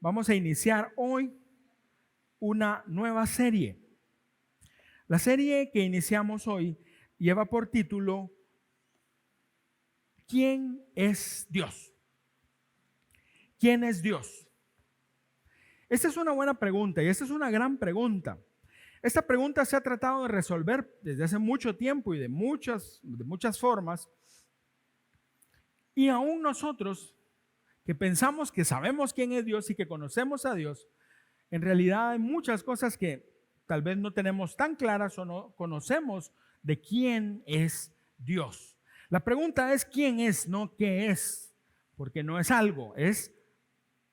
vamos a iniciar hoy una nueva serie. La serie que iniciamos hoy lleva por título ¿Quién es Dios? ¿Quién es Dios? Esta es una buena pregunta y esta es una gran pregunta. Esta pregunta se ha tratado de resolver desde hace mucho tiempo y de muchas formas. Y aún nosotros que pensamos que sabemos quién es Dios y que conocemos a Dios, en realidad hay muchas cosas que tal vez no tenemos tan claras o no conocemos de quién es Dios. La pregunta es quién es, no qué es, porque no es algo, es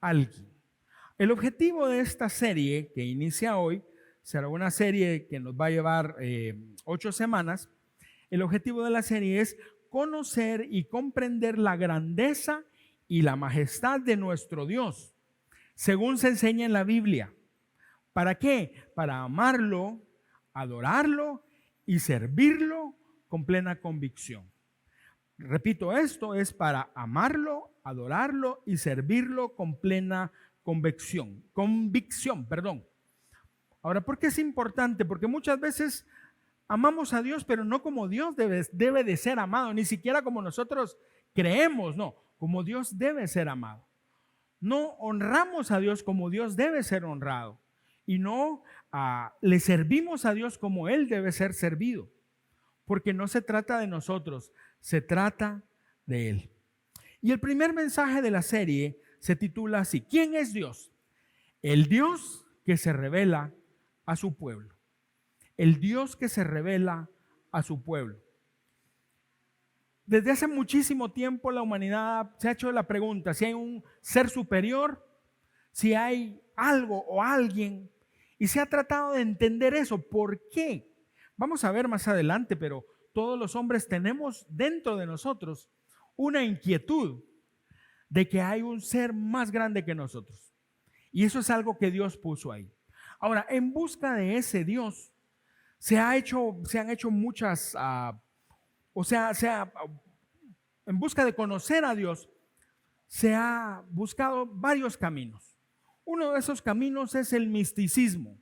alguien. El objetivo de esta serie que inicia hoy, será una serie que nos va a llevar 8 semanas. El objetivo de la serie es conocer y comprender la grandeza y la majestad de nuestro Dios, según se enseña en la Biblia. ¿Para qué? Para amarlo, adorarlo y servirlo con plena convicción. Repito, esto es para amarlo, adorarlo y servirlo con plena convicción. Ahora, ¿por qué es importante? Porque muchas veces amamos a Dios, pero no como Dios debe de ser amado, ni siquiera como nosotros creemos, no, como Dios debe ser amado. No honramos a Dios como Dios debe ser honrado y no le servimos a Dios como Él debe ser servido, porque no se trata de nosotros, se trata de Él. Y el primer mensaje de la serie se titula así: ¿Quién es Dios? El Dios que se revela a su pueblo. El Dios que se revela a su pueblo. Desde hace muchísimo tiempo la humanidad se ha hecho la pregunta si hay un ser superior, si hay algo o alguien, y se ha tratado de entender eso. ¿Por qué? Vamos a ver más adelante, pero todos los hombres tenemos dentro de nosotros una inquietud de que hay un ser más grande que nosotros. Y eso es algo que Dios puso ahí. Ahora, en busca de ese Dios, se han hecho muchas, en busca de conocer a Dios, se ha buscado varios caminos. Uno de esos caminos es el misticismo.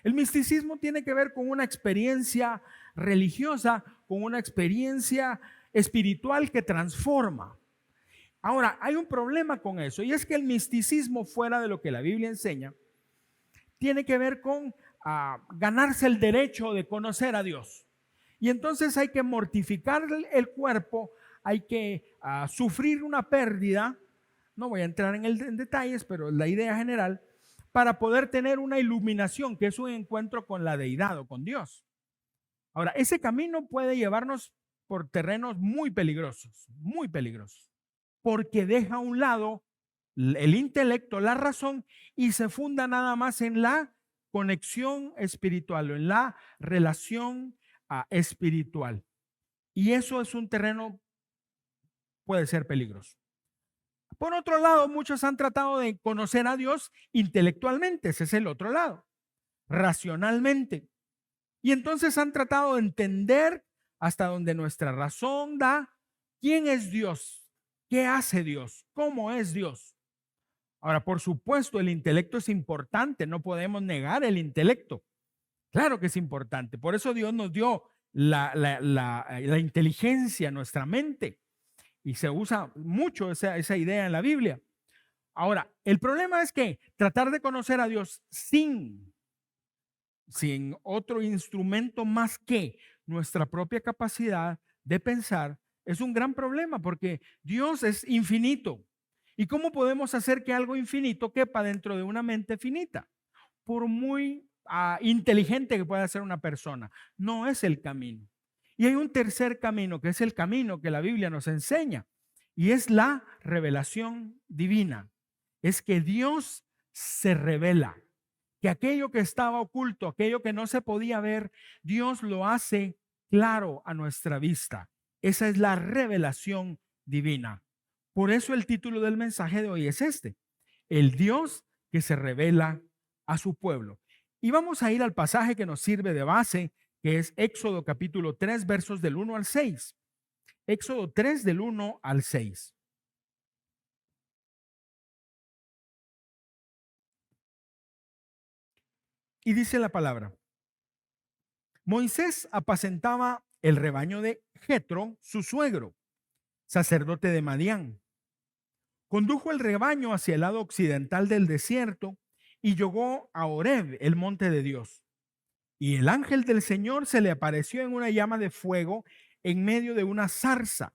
El misticismo tiene que ver con una experiencia religiosa, con una experiencia espiritual que transforma. Ahora, hay un problema con eso, y es que el misticismo, fuera de lo que la Biblia enseña, tiene que ver con ganarse el derecho de conocer a Dios. Y entonces hay que mortificar el cuerpo, hay que sufrir una pérdida. No voy a entrar en detalles, pero la idea general, para poder tener una iluminación, que es un encuentro con la deidad o con Dios. Ahora, ese camino puede llevarnos por terrenos muy peligrosos, porque deja a un lado el intelecto, la razón, y se funda nada más en la conexión espiritual o en la relación espiritual. Y eso es un terreno, puede ser peligroso. Por otro lado, muchos han tratado de conocer a Dios intelectualmente, ese es el otro lado, racionalmente. Y entonces han tratado de entender hasta donde nuestra razón da quién es Dios, qué hace Dios, cómo es Dios. Ahora, por supuesto, el intelecto es importante, no podemos negar el intelecto. Claro que es importante, por eso Dios nos dio la inteligencia, nuestra mente. Y se usa mucho esa idea en la Biblia. Ahora, el problema es que tratar de conocer a Dios sin otro instrumento más que nuestra propia capacidad de pensar es un gran problema, porque Dios es infinito. ¿Y cómo podemos hacer que algo infinito quepa dentro de una mente finita? Por muy inteligente que pueda ser una persona, no es el camino. Y hay un tercer camino, que es el camino que la Biblia nos enseña, y es la revelación divina. Es que Dios se revela, que aquello que estaba oculto, aquello que no se podía ver, Dios lo hace claro a nuestra vista. Esa es la revelación divina. Por eso el título del mensaje de hoy es este: el Dios que se revela a su pueblo. Y vamos a ir al pasaje que nos sirve de base, que es Éxodo capítulo 3, versos del 1 al 6. Éxodo 3 del 1 al 6. Y dice la palabra: Moisés apacentaba el rebaño de Jetro, su suegro, sacerdote de Madián. Condujo el rebaño hacia el lado occidental del desierto y llegó a Horeb, el monte de Dios. Y el ángel del Señor se le apareció en una llama de fuego en medio de una zarza.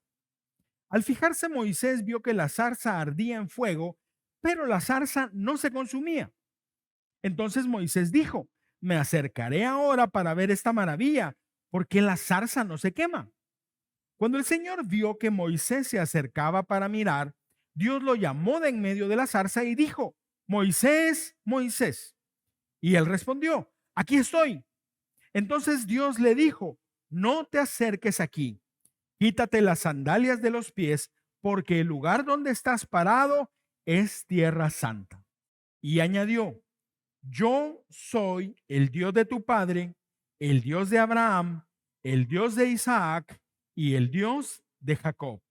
Al fijarse Moisés vio que la zarza ardía en fuego, pero la zarza no se consumía. Entonces Moisés dijo: me acercaré ahora para ver esta maravilla, porque la zarza no se quema. Cuando el Señor vio que Moisés se acercaba para mirar, Dios lo llamó de en medio de la zarza y dijo: Moisés, Moisés. Y él respondió: aquí estoy. Entonces Dios le dijo: no te acerques aquí, quítate las sandalias de los pies, porque el lugar donde estás parado es tierra santa. Y añadió: yo soy el Dios de tu padre, el Dios de Abraham, el Dios de Isaac y el Dios de Jacob.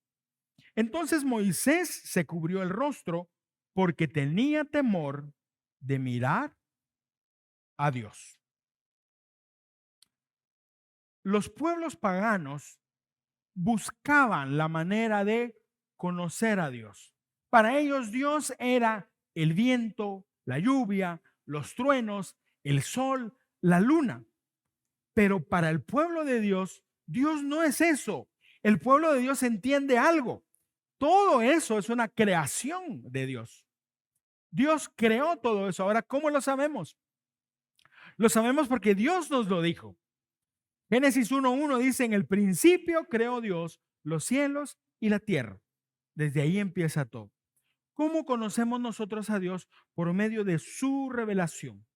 Entonces Moisés se cubrió el rostro porque tenía temor de mirar a Dios. Los pueblos paganos buscaban la manera de conocer a Dios. Para ellos Dios era el viento, la lluvia, los truenos, el sol, la luna. Pero para el pueblo de Dios, Dios no es eso. El pueblo de Dios entiende algo. Todo eso es una creación de Dios. Dios creó todo eso. Ahora, ¿cómo lo sabemos? Lo sabemos porque Dios nos lo dijo. Génesis 1:1 dice: en el principio creó Dios los cielos y la tierra. Desde ahí empieza todo. ¿Cómo conocemos nosotros a Dios? Por medio de su revelación.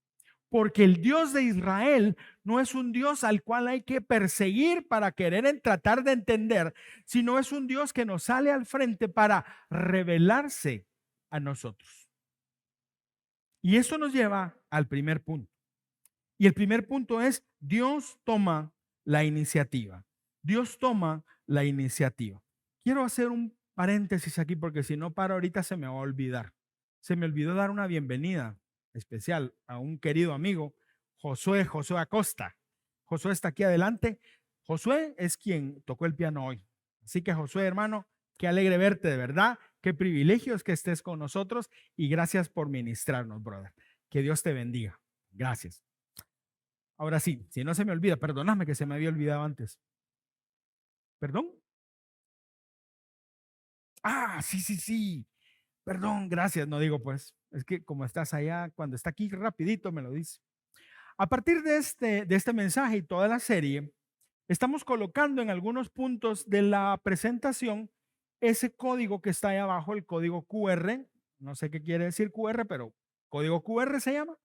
Porque el Dios de Israel no es un Dios al cual hay que perseguir para querer tratar de entender, sino es un Dios que nos sale al frente para revelarse a nosotros. Y eso nos lleva al primer punto. Y el primer punto es: Dios toma la iniciativa. Dios toma la iniciativa. Quiero hacer un paréntesis aquí porque si no para ahorita se me va a olvidar. Se me olvidó dar una bienvenida especial a un querido amigo, Josué Acosta. Josué está aquí adelante. Josué es quien tocó el piano hoy. Así que Josué, hermano, qué alegre verte, de verdad. Qué privilegio es que estés con nosotros y gracias por ministrarnos, brother. Que Dios te bendiga. Gracias. Ahora sí, si no se me olvida, perdóname que se me había olvidado antes. ¿Perdón? Ah, sí. Perdón, gracias. No digo pues, es que como estás allá, cuando está aquí rapidito me lo dice. A partir de este mensaje y toda la serie, estamos colocando en algunos puntos de la presentación ese código que está ahí abajo, el código QR. No sé qué quiere decir QR, pero código QR se llama.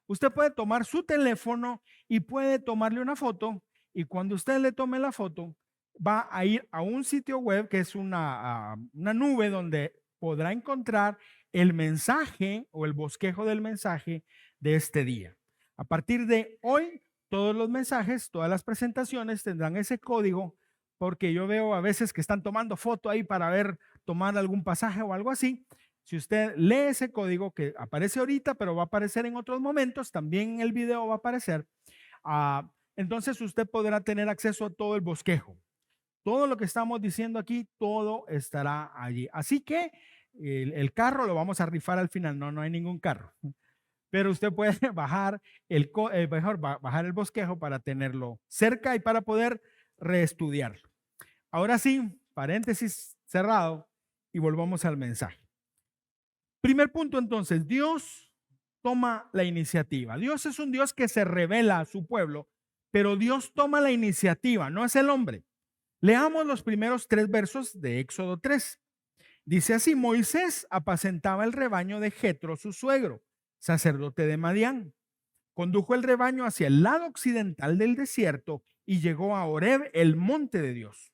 Usted puede tomar su teléfono y puede tomarle una foto, y cuando usted le tome la foto, va a ir a un sitio web que es una nube donde podrá encontrar el mensaje o el bosquejo del mensaje de este día. A partir de hoy, todos los mensajes, todas las presentaciones tendrán ese código, porque yo veo a veces que están tomando foto ahí para ver, tomar algún pasaje o algo así. Si usted lee ese código que aparece ahorita, pero va a aparecer en otros momentos, también en el video va a aparecer, entonces usted podrá tener acceso a todo el bosquejo. Todo lo que estamos diciendo aquí, todo estará allí. Así que el carro lo vamos a rifar al final. No hay ningún carro. Pero usted puede bajar bajar el bosquejo para tenerlo cerca y para poder reestudiarlo. Ahora sí, paréntesis cerrado y volvamos al mensaje. Primer punto entonces: Dios toma la iniciativa. Dios es un Dios que se revela a su pueblo, pero Dios toma la iniciativa, no es el hombre. Leamos los primeros 3 versos de Éxodo 3. Dice así: Moisés apacentaba el rebaño de Jetro, su suegro, sacerdote de Madián. Condujo el rebaño hacia el lado occidental del desierto y llegó a Horeb, el monte de Dios.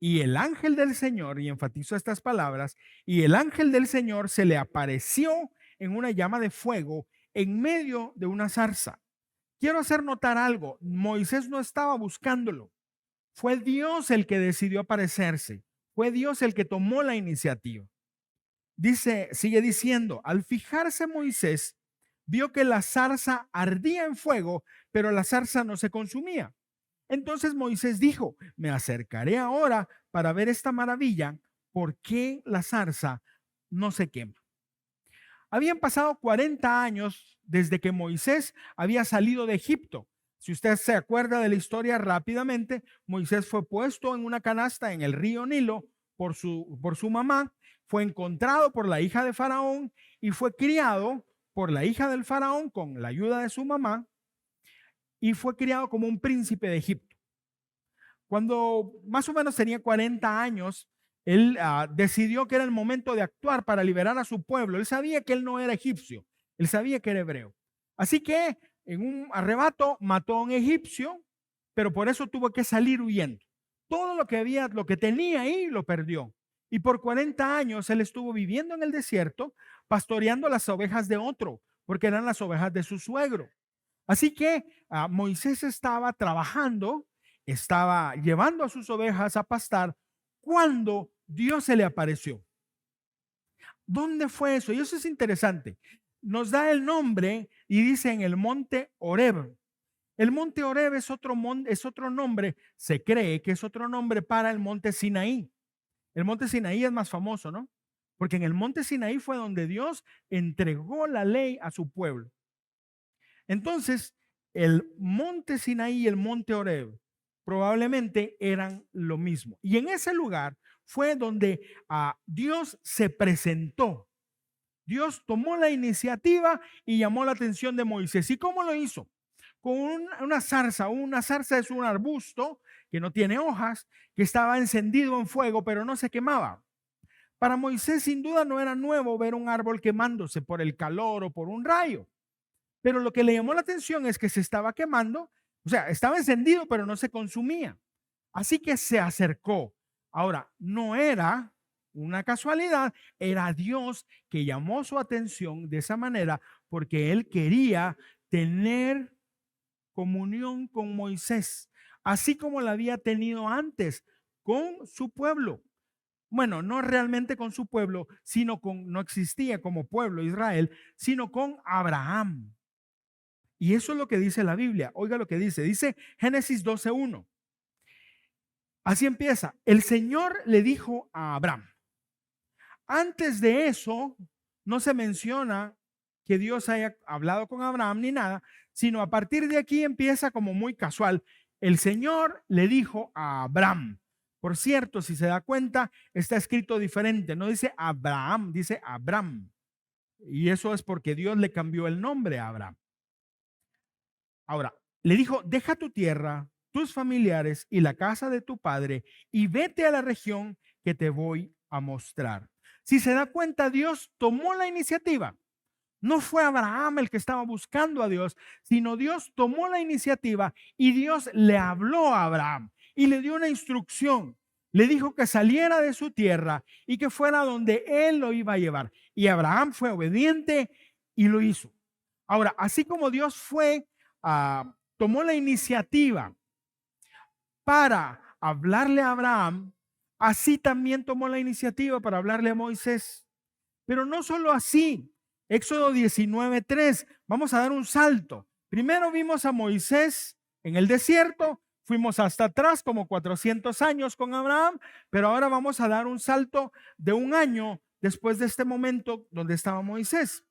Y el ángel del Señor, y enfatizo estas palabras, y el ángel del Señor se le apareció en una llama de fuego en medio de una zarza. Quiero hacer notar algo: Moisés no estaba buscándolo. Fue Dios el que decidió aparecerse. Fue Dios el que tomó la iniciativa. Sigue diciendo: al fijarse Moisés vio que la zarza ardía en fuego, pero la zarza no se consumía. Entonces Moisés dijo, me acercaré ahora para ver esta maravilla, ¿por qué la zarza no se quema? Habían pasado 40 años desde que Moisés había salido de Egipto. Si usted se acuerda de la historia rápidamente, Moisés fue puesto en una canasta en el río Nilo por su mamá, fue encontrado por la hija de Faraón y fue criado por la hija del Faraón con la ayuda de su mamá y fue criado como un príncipe de Egipto. Cuando más o menos tenía 40 años, él decidió que era el momento de actuar para liberar a su pueblo. Él sabía que él no era egipcio, él sabía que era hebreo. Así que en un arrebato mató a un egipcio, pero por eso tuvo que salir huyendo. Todo lo que tenía ahí lo perdió. Y por 40 años él estuvo viviendo en el desierto, pastoreando las ovejas de otro, porque eran las ovejas de su suegro. Así que Moisés estaba trabajando, estaba llevando a sus ovejas a pastar cuando Dios se le apareció. ¿Dónde fue eso? Y eso es interesante. Nos da el nombre y dice en el monte Horeb. El monte Horeb es otro nombre, se cree que es otro nombre para el monte Sinaí. El monte Sinaí es más famoso, ¿no? Porque en el monte Sinaí fue donde Dios entregó la ley a su pueblo. Entonces, el monte Sinaí y el monte Horeb probablemente eran lo mismo. Y en ese lugar fue donde Dios se presentó. Dios tomó la iniciativa y llamó la atención de Moisés. ¿Y cómo lo hizo? Con una zarza. Una zarza es un arbusto que no tiene hojas, que estaba encendido en fuego, pero no se quemaba. Para Moisés sin duda no era nuevo ver un árbol quemándose por el calor o por un rayo. Pero lo que le llamó la atención es que se estaba quemando, o sea, estaba encendido, pero no se consumía. Así que se acercó. Ahora, no era una casualidad, era Dios que llamó su atención de esa manera porque él quería tener comunión con Moisés, así como la había tenido antes con su pueblo. Bueno, no realmente con su pueblo, no existía como pueblo Israel, sino con Abraham. Y eso es lo que dice la Biblia. Oiga lo que dice Génesis 12:1. Así empieza. El Señor le dijo a Abraham. Antes de eso, no se menciona que Dios haya hablado con Abraham ni nada, sino a partir de aquí empieza como muy casual. El Señor le dijo a Abraham. Por cierto, si se da cuenta, está escrito diferente. No dice Abraham, dice Abram. Y eso es porque Dios le cambió el nombre a Abraham. Ahora, le dijo, deja tu tierra, tus familiares y la casa de tu padre y vete a la región que te voy a mostrar. Si se da cuenta, Dios tomó la iniciativa. No fue Abraham el que estaba buscando a Dios, sino Dios tomó la iniciativa y Dios le habló a Abraham y le dio una instrucción. Le dijo que saliera de su tierra y que fuera donde él lo iba a llevar. Y Abraham fue obediente y lo hizo. Ahora, así como Dios tomó la iniciativa para hablarle a Abraham, así también tomó la iniciativa para hablarle a Moisés. Pero no solo así. Éxodo 19:3, vamos a dar un salto. Primero vimos a Moisés en el desierto, fuimos hasta atrás como 400 años con Abraham, pero ahora vamos a dar un salto de un año después de este momento donde estaba Moisés.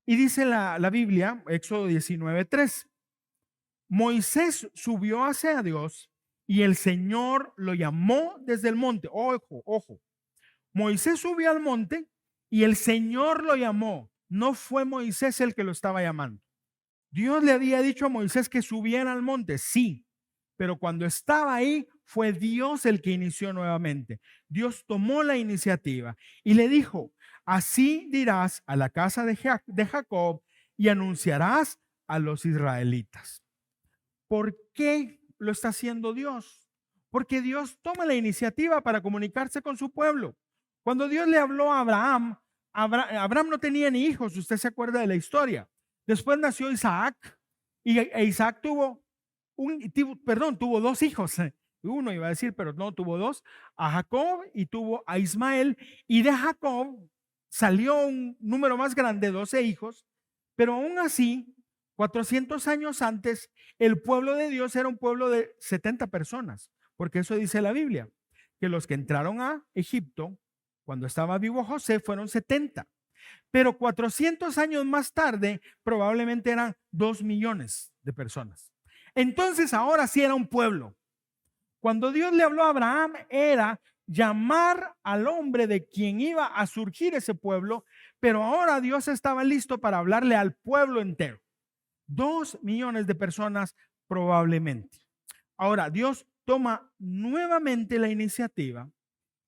Y dice la Biblia, Éxodo 19:3, Moisés subió hacia Dios y el Señor lo llamó desde el monte. Ojo, ojo. Moisés subió al monte y el Señor lo llamó. No fue Moisés el que lo estaba llamando. Dios le había dicho a Moisés que subiera al monte, sí, pero cuando estaba ahí fue Dios el que inició nuevamente. Dios tomó la iniciativa y le dijo, así dirás a la casa de Jacob y anunciarás a los israelitas. ¿Por qué lo está haciendo Dios? Porque Dios toma la iniciativa para comunicarse con su pueblo. Cuando Dios le habló a Abraham, Abraham no tenía ni hijos, usted se acuerda de la historia. Después nació Isaac y Isaac tuvo dos hijos. Uno iba a decir, pero no, tuvo dos, a Jacob y tuvo a Ismael. Y de Jacob salió un número más grande, 12 hijos, Pero aún así, 400 años antes, el pueblo de Dios era un pueblo de 70 personas, porque eso dice la Biblia, que los que entraron a Egipto, cuando estaba vivo José, fueron 70. Pero 400 años más tarde, probablemente eran 2 millones de personas. Entonces, ahora sí era un pueblo. Cuando Dios le habló a Abraham, era llamar al hombre de quien iba a surgir ese pueblo, pero ahora Dios estaba listo para hablarle al pueblo entero. 2 millones de personas probablemente. Ahora, Dios toma nuevamente la iniciativa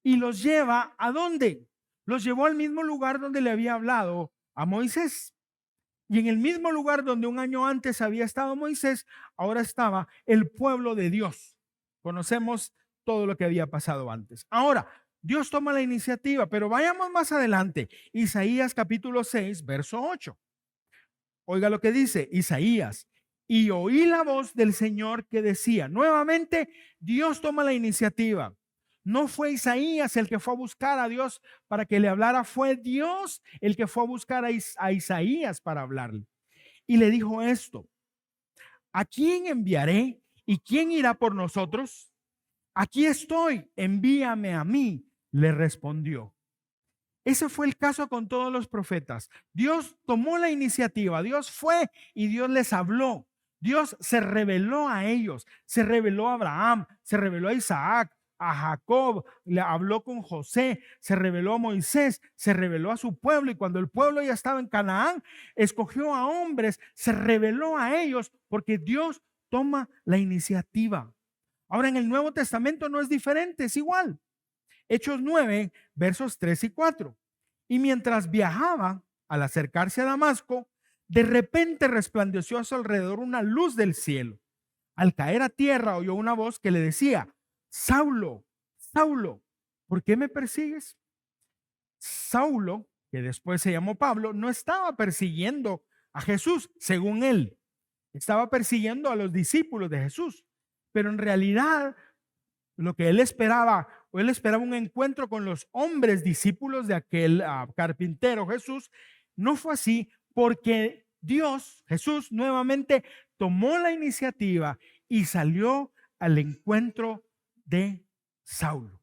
y los lleva ¿a dónde? Los llevó al mismo lugar donde le había hablado a Moisés. Y en el mismo lugar donde un año antes había estado Moisés, ahora estaba el pueblo de Dios. Conocemos todo lo que había pasado antes. Ahora, Dios toma la iniciativa, pero vayamos más adelante. Isaías capítulo 6, verso 8. Oiga lo que dice Isaías. Y oí la voz del Señor que decía, nuevamente Dios toma la iniciativa. No fue Isaías el que fue a buscar a Dios para que le hablara, fue Dios el que fue a buscar a Isaías para hablarle. Y le dijo esto, ¿a quién enviaré y quién irá por nosotros? Aquí estoy, envíame a mí, le respondió. Ese fue el caso con todos los profetas. Dios tomó la iniciativa, Dios fue y Dios les habló. Dios se reveló a ellos, se reveló a Abraham, se reveló a Isaac, a Jacob, le habló con José, se reveló a Moisés, se reveló a su pueblo y cuando el pueblo ya estaba en Canaán, escogió a hombres, se reveló a ellos porque Dios toma la iniciativa. Ahora en el Nuevo Testamento no es diferente, es igual. Hechos 9, versos 3 y 4. Y mientras viajaba, al acercarse a Damasco, de repente resplandeció a su alrededor una luz del cielo. Al caer a tierra oyó una voz que le decía, Saulo, Saulo, ¿por qué me persigues? Saulo, que después se llamó Pablo, no estaba persiguiendo a Jesús, según él. Estaba persiguiendo a los discípulos de Jesús. Pero en realidad lo que él esperaba un encuentro con los hombres discípulos de aquel carpintero Jesús. No fue así porque Dios, Jesús, nuevamente tomó la iniciativa y salió al encuentro de Saulo.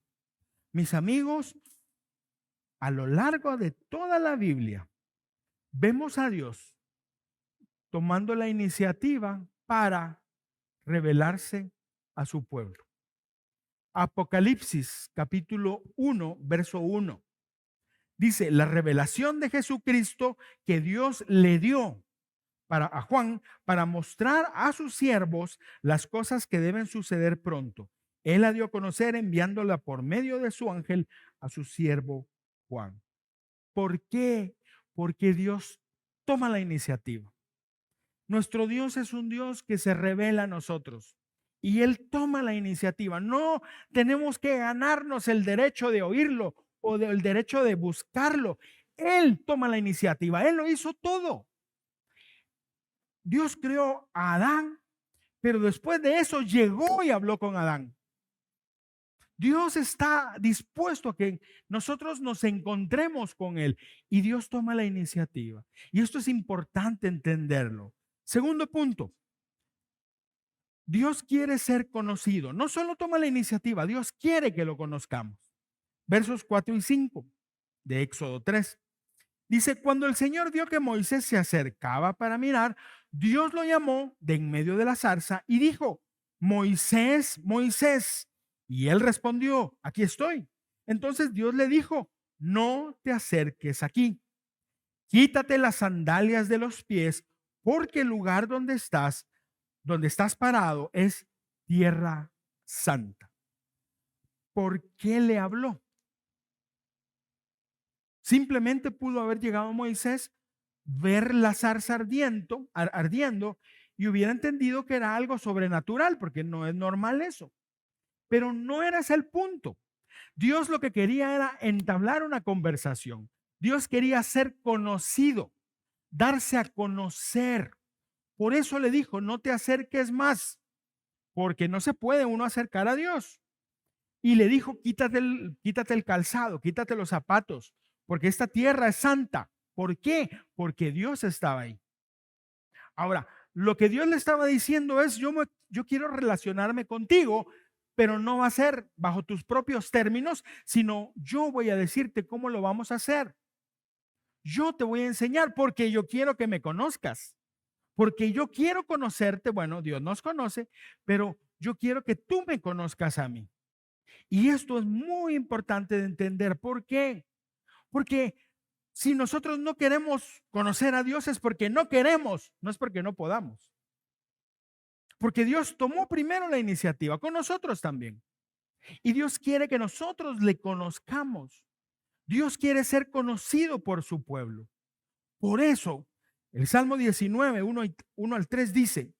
Mis amigos, a lo largo de toda la Biblia, vemos a Dios tomando la iniciativa para revelarse a su pueblo. Apocalipsis capítulo 1, verso 1. Dice, la revelación de Jesucristo que Dios le dio a Juan para mostrar a sus siervos las cosas que deben suceder pronto. Él la dio a conocer enviándola por medio de su ángel a su siervo Juan. ¿Por qué? Porque Dios toma la iniciativa. Nuestro Dios es un Dios que se revela a nosotros. Y Él toma la iniciativa. No tenemos que ganarnos el derecho de oírlo o el derecho de buscarlo. Él toma la iniciativa. Él lo hizo todo. Dios creó a Adán, pero después de eso llegó y habló con Adán. Dios está dispuesto a que nosotros nos encontremos con Él y Dios toma la iniciativa. Y esto es importante entenderlo. Segundo punto. Dios quiere ser conocido. No solo toma la iniciativa, Dios quiere que lo conozcamos. Versos 4 y 5 de Éxodo 3. Dice, cuando el Señor vio que Moisés se acercaba para mirar, Dios lo llamó de en medio de la zarza y dijo, Moisés, Moisés. Y él respondió, aquí estoy. Entonces Dios le dijo, no te acerques aquí. Quítate las sandalias de los pies, porque el lugar donde estás parado es tierra santa. ¿Por qué le habló? Simplemente pudo haber llegado Moisés, ver la zarza ardiendo y hubiera entendido que era algo sobrenatural, porque no es normal eso. Pero no era ese el punto. Dios lo que quería era entablar una conversación. Dios quería ser conocido, darse a conocer. Por eso le dijo, no te acerques más, porque no se puede uno acercar a Dios. Y le dijo, quítate el calzado, quítate los zapatos, porque esta tierra es santa. ¿Por qué? Porque Dios estaba ahí. Ahora, lo que Dios le estaba diciendo es, yo quiero relacionarme contigo, pero no va a ser bajo tus propios términos, sino yo voy a decirte cómo lo vamos a hacer. Yo te voy a enseñar porque yo quiero que me conozcas, porque yo quiero conocerte. Bueno, Dios nos conoce, pero yo quiero que tú me conozcas a mí. Y esto es muy importante de entender. ¿Por qué? Porque si nosotros no queremos conocer a Dios es porque no queremos, no es porque no podamos. Porque Dios tomó primero la iniciativa con nosotros también. Y Dios quiere que nosotros le conozcamos. Dios quiere ser conocido por su pueblo. Por eso, el Salmo 19, 1 al 3 dice,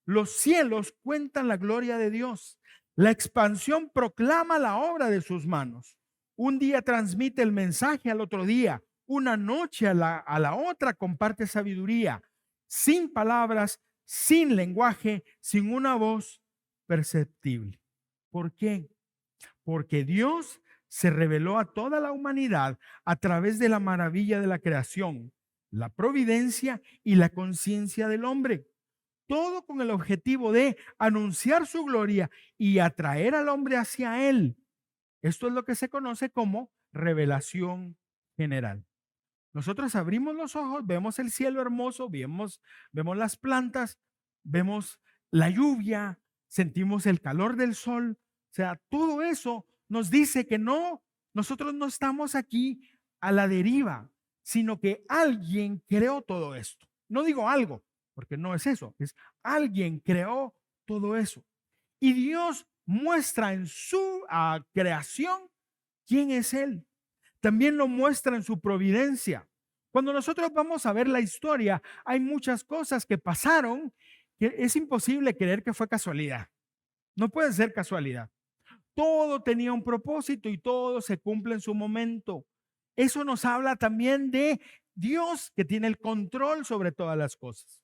los cielos cuentan la gloria de Dios. La expansión proclama la obra de sus manos. Un día transmite el mensaje al otro día. Una noche a la otra comparte sabiduría. Sin palabras, sin lenguaje, sin una voz perceptible. ¿Por qué? Porque Dios se reveló a toda la humanidad a través de la maravilla de la creación, la providencia y la conciencia del hombre. Todo con el objetivo de anunciar su gloria y atraer al hombre hacia él. Esto es lo que se conoce como revelación general. Nosotros abrimos los ojos, vemos el cielo hermoso, vemos las plantas, vemos la lluvia, sentimos el calor del sol. O sea, todo eso nos dice que nosotros no estamos aquí a la deriva, sino que alguien creó todo esto. No digo algo, porque no es eso, es alguien creó todo eso. Y Dios muestra en su creación quién es Él. También lo muestra en su providencia. Cuando nosotros vamos a ver la historia, hay muchas cosas que pasaron que es imposible creer que fue casualidad. No puede ser casualidad. Todo tenía un propósito y todo se cumple en su momento. Eso nos habla también de Dios que tiene el control sobre todas las cosas.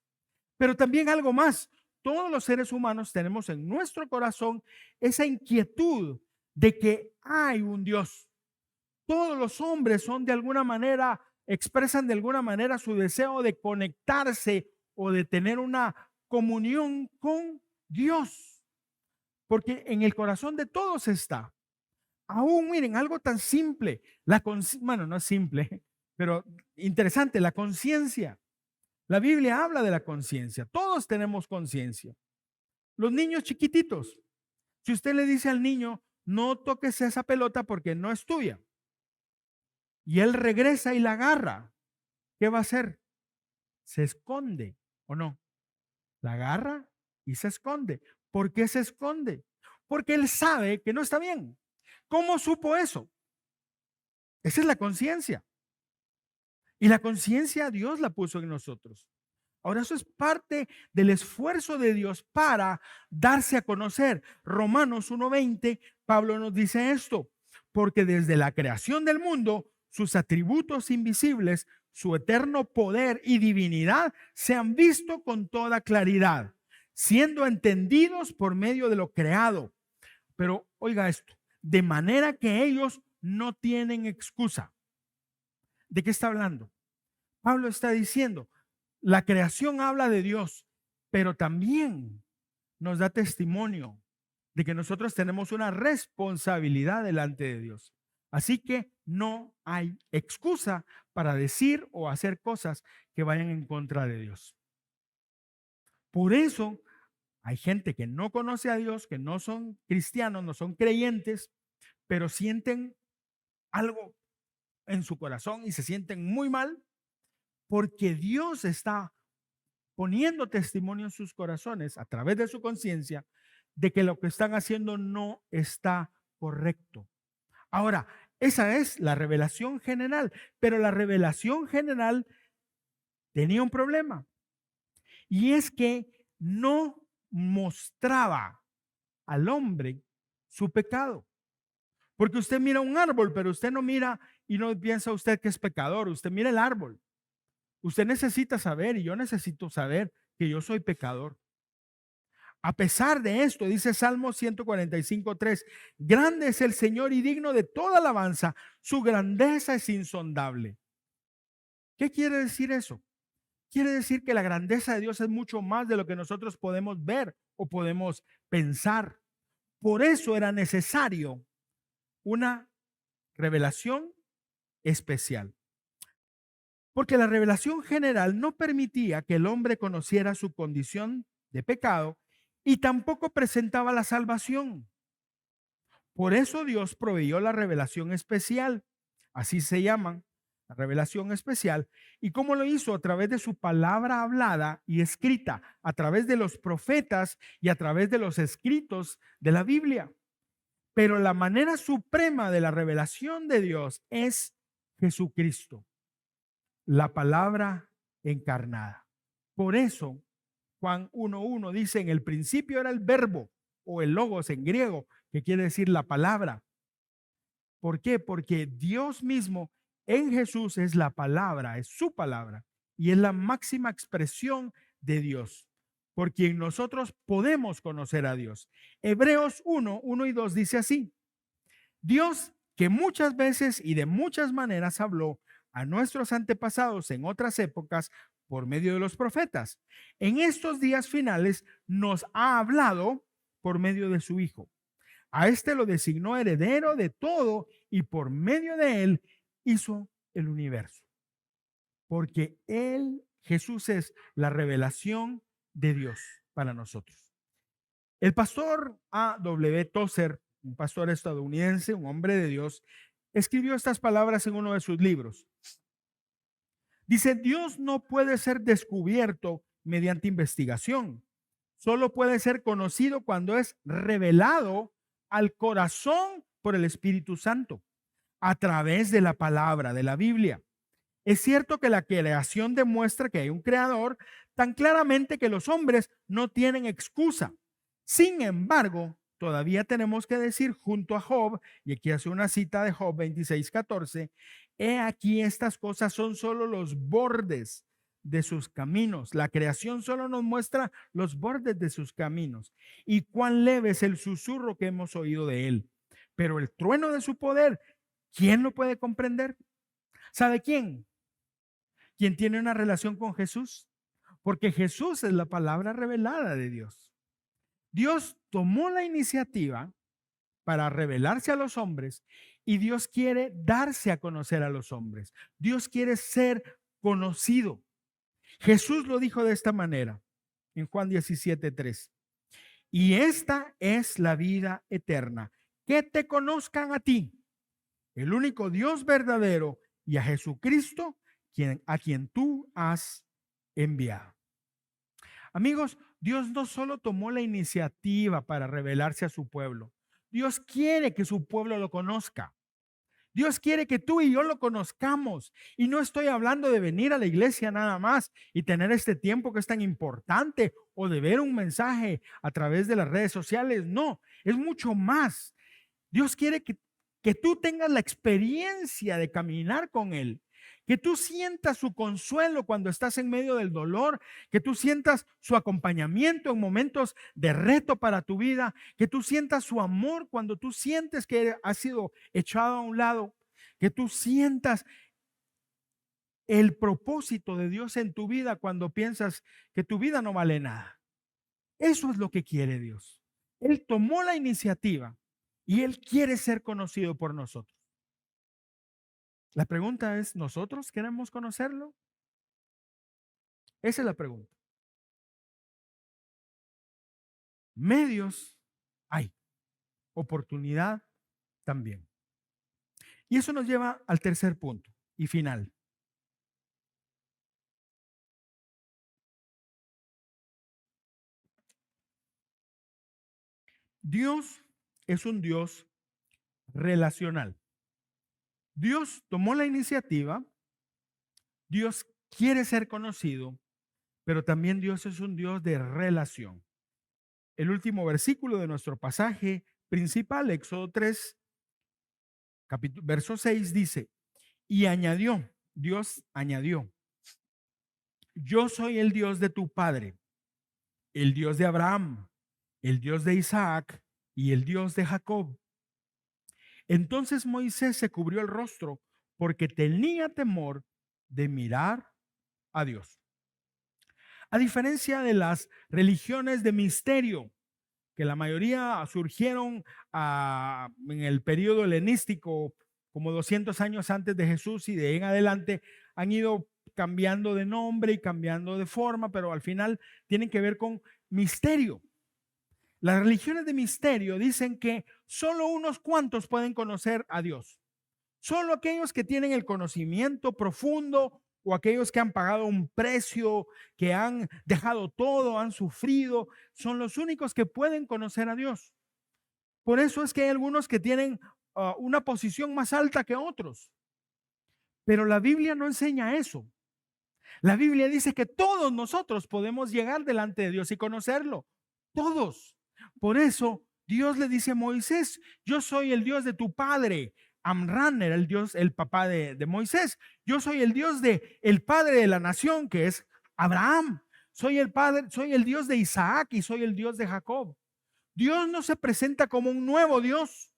Pero también algo más. Todos los seres humanos tenemos en nuestro corazón esa inquietud de que hay un Dios. Todos los hombres son de alguna manera, expresan de alguna manera su deseo de conectarse o de tener una comunión con Dios. Porque en el corazón de todos está. Aún miren, algo tan simple, bueno, no es simple, pero interesante, la conciencia. La Biblia habla de la conciencia. Todos tenemos conciencia. Los niños chiquititos, si usted le dice al niño, no toques esa pelota porque no es tuya, y él regresa y la agarra, ¿qué va a hacer? Se esconde, ¿o no? La agarra y se esconde. ¿Por qué se esconde? Porque él sabe que no está bien. ¿Cómo supo eso? Esa es la conciencia. Y la conciencia Dios la puso en nosotros. Ahora eso es parte del esfuerzo de Dios para darse a conocer. Romanos 1:20, Pablo nos dice esto, porque desde la creación del mundo, sus atributos invisibles, su eterno poder y divinidad se han visto con toda claridad, siendo entendidos por medio de lo creado. Pero oiga esto, de manera que ellos no tienen excusa. ¿De qué está hablando? Pablo está diciendo, la creación habla de Dios, pero también nos da testimonio de que nosotros tenemos una responsabilidad delante de Dios. Así que no hay excusa para decir o hacer cosas que vayan en contra de Dios. Por eso hay gente que no conoce a Dios, que no son cristianos, no son creyentes, pero sienten algo en su corazón y se sienten muy mal porque Dios está poniendo testimonio en sus corazones a través de su conciencia de que lo que están haciendo no está correcto. Ahora, esa es la revelación general, pero la revelación general tenía un problema y es que no mostraba al hombre su pecado. Porque usted mira un árbol, pero usted no mira y no piensa usted que es pecador, usted mira el árbol. Usted necesita saber y yo necesito saber que yo soy pecador. A pesar de esto, dice Salmo 145:3, grande es el Señor y digno de toda alabanza, su grandeza es insondable. ¿Qué quiere decir eso? quiere decir que la grandeza de Dios es mucho más de lo que nosotros podemos ver o podemos pensar. Por eso era necesario una revelación especial. Porque la revelación general no permitía que el hombre conociera su condición de pecado y tampoco presentaba la salvación. Por eso Dios proveyó la revelación especial, así se llaman, la revelación especial. ¿Y cómo lo hizo? A través de su palabra hablada y escrita, a través de los profetas y a través de los escritos de la Biblia. Pero la manera suprema de la revelación de Dios es Jesucristo, la palabra encarnada. Por eso Juan 1:1 dice: en el principio era el verbo o el logos en griego, que quiere decir la palabra. ¿Por qué? Porque Dios mismo en Jesús es la palabra, es su palabra y es la máxima expresión de Dios, por quien nosotros podemos conocer a Dios. Hebreos 1:1 y 2 dice así: Dios, que muchas veces y de muchas maneras habló a nuestros antepasados en otras épocas por medio de los profetas, en estos días finales nos ha hablado por medio de su Hijo. A este lo designó heredero de todo y por medio de él hizo el universo. Porque él, Jesús, es la revelación de Dios para nosotros. El pastor A.W. Tozer, un pastor estadounidense, un hombre de Dios, escribió estas palabras en uno de sus libros. Dice: Dios no puede ser descubierto mediante investigación. Solo puede ser conocido cuando es revelado al corazón por el Espíritu Santo, a través de la palabra de la Biblia. Es cierto que la creación demuestra que hay un creador tan claramente que los hombres no tienen excusa. Sin embargo, todavía tenemos que decir junto a Job, y aquí hace una cita de Job 26:14, he aquí estas cosas son solo los bordes de sus caminos. La creación solo nos muestra los bordes de sus caminos y cuán leve es el susurro que hemos oído de él. Pero el trueno de su poder, ¿quién lo puede comprender? ¿Sabe quién? ¿Quién tiene una relación con Jesús? Porque Jesús es la palabra revelada de Dios. Dios tomó la iniciativa para revelarse a los hombres y Dios quiere darse a conocer a los hombres. Dios quiere ser conocido. Jesús lo dijo de esta manera en Juan 17:3. Y esta es la vida eterna, que te conozcan a ti, el único Dios verdadero, y a Jesucristo, a quien tú has enviado. Amigos, Dios no solo tomó la iniciativa para revelarse a su pueblo, Dios quiere que su pueblo lo conozca. Dios quiere que tú y yo lo conozcamos. Y no estoy hablando de venir a la iglesia nada más y tener este tiempo que es tan importante o de ver un mensaje a través de las redes sociales. No, es mucho más. Dios quiere que tú tengas la experiencia de caminar con Él, que tú sientas su consuelo cuando estás en medio del dolor, que tú sientas su acompañamiento en momentos de reto para tu vida, que tú sientas su amor cuando tú sientes que has sido echado a un lado, que tú sientas el propósito de Dios en tu vida cuando piensas que tu vida no vale nada. Eso es lo que quiere Dios. Él tomó la iniciativa y Él quiere ser conocido por nosotros. La pregunta es, ¿nosotros queremos conocerlo? Esa es la pregunta. Medios hay, oportunidad también. Y eso nos lleva al tercer punto y final. Dios es un Dios relacional. Dios tomó la iniciativa, Dios quiere ser conocido, pero también Dios es un Dios de relación. El último versículo de nuestro pasaje principal, Éxodo 3, verso 6, dice: y añadió, Dios añadió, yo soy el Dios de tu padre, el Dios de Abraham, el Dios de Isaac y el Dios de Jacob. Entonces Moisés se cubrió el rostro porque tenía temor de mirar a Dios. A diferencia de las religiones de misterio, que la mayoría surgieron en el periodo helenístico, como 200 años antes de Jesús, y de ahí en adelante han ido cambiando de nombre y cambiando de forma, pero al final tienen que ver con misterio. Las religiones de misterio dicen que solo unos cuantos pueden conocer a Dios. Solo aquellos que tienen el conocimiento profundo o aquellos que han pagado un precio, que han dejado todo, han sufrido, son los únicos que pueden conocer a Dios. Por eso es que hay algunos que tienen una posición más alta que otros. Pero la Biblia no enseña eso. La Biblia dice que todos nosotros podemos llegar delante de Dios y conocerlo. Todos. Por eso Dios le dice a Moisés: yo soy el Dios de tu padre. Amram era el Dios, el papá de Moisés. Yo soy el Dios de el padre de la nación, que es Abraham. Soy el padre, soy el Dios de Isaac y soy el Dios de Jacob. Dios no se presenta como un nuevo Dios.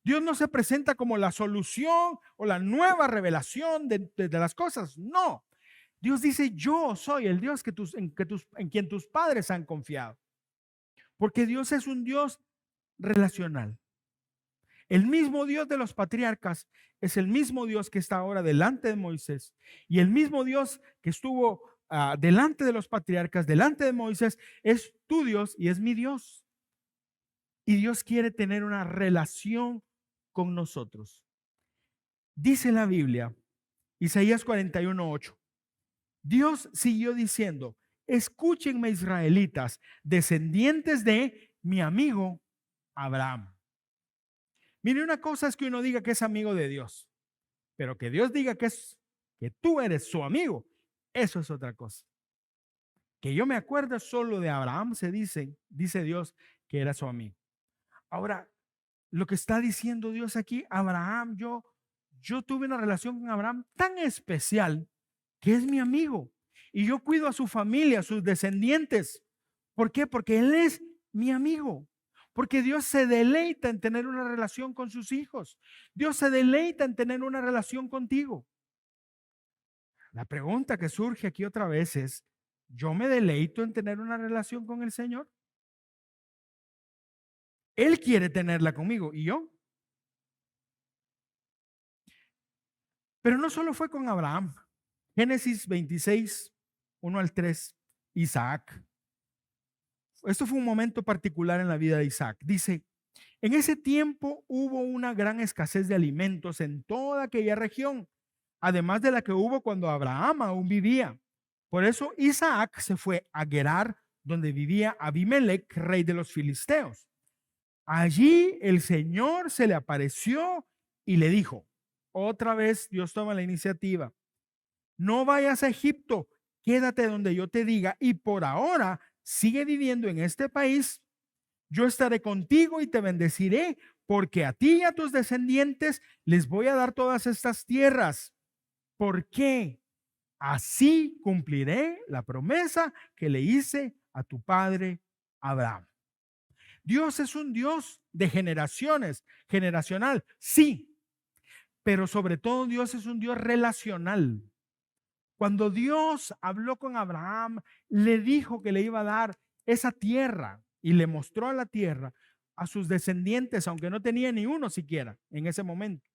Dios no se presenta como la solución o la nueva revelación de las cosas. No. Dios dice: yo soy el Dios en quien tus padres han confiado. Porque Dios es un Dios relacional. El mismo Dios de los patriarcas es el mismo Dios que está ahora delante de Moisés. Y el mismo Dios que estuvo delante de los patriarcas, delante de Moisés, es tu Dios y es mi Dios. Y Dios quiere tener una relación con nosotros. Dice la Biblia, Isaías 41:8. Dios siguió diciendo: escúchenme, israelitas, descendientes de mi amigo Abraham. Mire, una cosa es que uno diga que es amigo de Dios, pero que Dios diga que tú eres su amigo, eso es otra cosa. Que yo me acuerdo solo de Abraham, dice Dios que era su amigo. Ahora, lo que está diciendo Dios aquí: Abraham, yo tuve una relación con Abraham tan especial que es mi amigo. Y yo cuido a su familia, a sus descendientes. ¿Por qué? Porque él es mi amigo. Porque Dios se deleita en tener una relación con sus hijos. Dios se deleita en tener una relación contigo. La pregunta que surge aquí otra vez es: ¿yo me deleito en tener una relación con el Señor? Él quiere tenerla conmigo, ¿y yo? Pero no solo fue con Abraham. Génesis 26, 1 al 3, Isaac. Esto fue un momento particular en la vida de Isaac. Dice: en ese tiempo hubo una gran escasez de alimentos en toda aquella región, además de la que hubo cuando Abraham aún vivía. Por eso Isaac se fue a Gerar, donde vivía Abimelech, rey de los filisteos. Allí el Señor se le apareció y le dijo, otra vez Dios toma la iniciativa: no vayas a Egipto, quédate donde yo te diga y por ahora sigue viviendo en este país. Yo estaré contigo y te bendeciré, porque a ti y a tus descendientes les voy a dar todas estas tierras. ¿Por qué? Así cumpliré la promesa que le hice a tu padre Abraham. Dios es un Dios de generaciones, generacional, sí, pero sobre todo Dios es un Dios relacional. Cuando Dios habló con Abraham, le dijo que le iba a dar esa tierra y le mostró la tierra a sus descendientes, aunque no tenía ni uno siquiera en ese momento.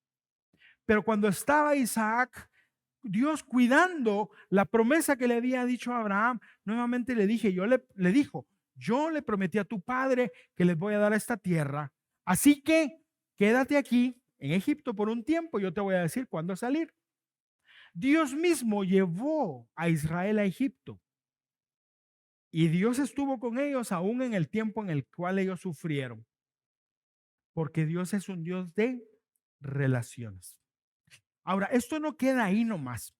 Pero cuando estaba Isaac, Dios cuidando la promesa que le había dicho a Abraham, nuevamente le dijo: yo le prometí a tu padre que les voy a dar esta tierra, así que quédate aquí en Egipto por un tiempo, yo te voy a decir cuándo salir. Dios mismo llevó a Israel a Egipto y Dios estuvo con ellos aún en el tiempo en el cual ellos sufrieron, porque Dios es un Dios de relaciones. Ahora, esto no queda ahí nomás.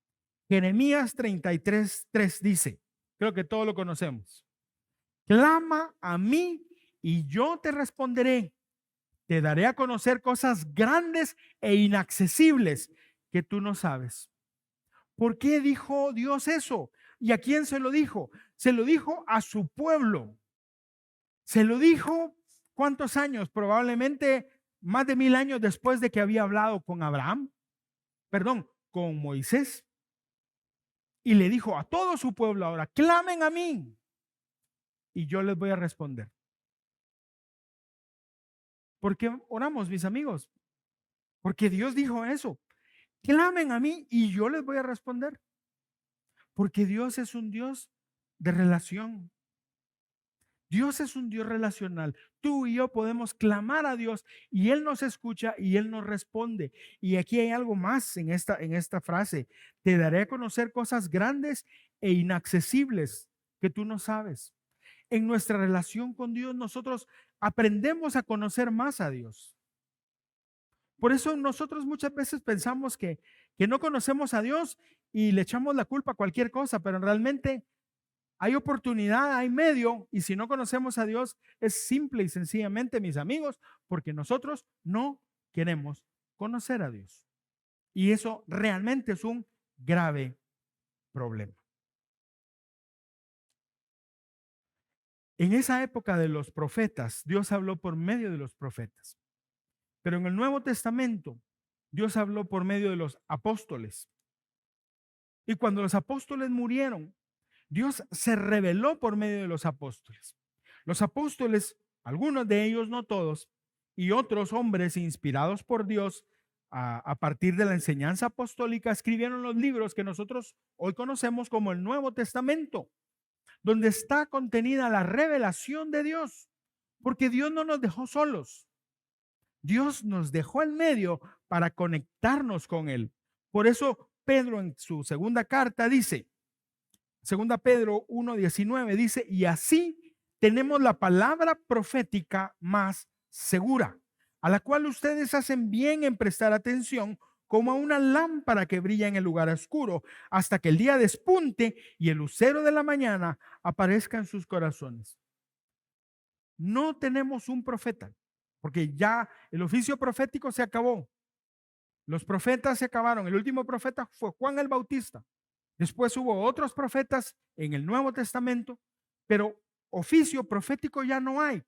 Jeremías 33:3 dice, creo que todos lo conocemos: clama a mí y yo te responderé. Te daré a conocer cosas grandes e inaccesibles que tú no sabes. ¿Por qué dijo Dios eso? ¿Y a quién se lo dijo? Se lo dijo a su pueblo. Se lo dijo, ¿cuántos años? Probablemente más de 1000 años después de que había hablado con con Moisés. Y le dijo a todo su pueblo ahora, clamen a mí y yo les voy a responder. ¿Por qué oramos, mis amigos? Porque Dios dijo eso. Clamen a mí y yo les voy a responder. Porque Dios es un Dios de relación. Dios es un Dios relacional. Tú y yo podemos clamar a Dios y Él nos escucha y Él nos responde. Y aquí hay algo más en esta frase. Te daré a conocer cosas grandes e inaccesibles que tú no sabes. En nuestra relación con Dios, nosotros aprendemos a conocer más a Dios. Por eso nosotros muchas veces pensamos que no conocemos a Dios y le echamos la culpa a cualquier cosa, pero realmente hay oportunidad, hay medio, y si no conocemos a Dios, es simple y sencillamente, mis amigos, porque nosotros no queremos conocer a Dios. Y eso realmente es un grave problema. En esa época de los profetas, Dios habló por medio de los profetas. Pero en el Nuevo Testamento, Dios habló por medio de los apóstoles. Y cuando los apóstoles murieron, Dios se reveló por medio de los apóstoles. Los apóstoles, algunos de ellos, no todos, y otros hombres inspirados por Dios a partir de la enseñanza apostólica, escribieron los libros que nosotros hoy conocemos como el Nuevo Testamento, donde está contenida la revelación de Dios, porque Dios no nos dejó solos. Dios nos dejó en medio para conectarnos con Él. Por eso Pedro en su segunda carta dice, segunda Pedro 1:19 dice, y así tenemos la palabra profética más segura, a la cual ustedes hacen bien en prestar atención como a una lámpara que brilla en el lugar oscuro, hasta que el día despunte y el lucero de la mañana aparezca en sus corazones. No tenemos un profeta, porque ya el oficio profético se acabó. Los profetas se acabaron. El último profeta fue Juan el Bautista. Después hubo otros profetas en el Nuevo Testamento, pero oficio profético ya no hay.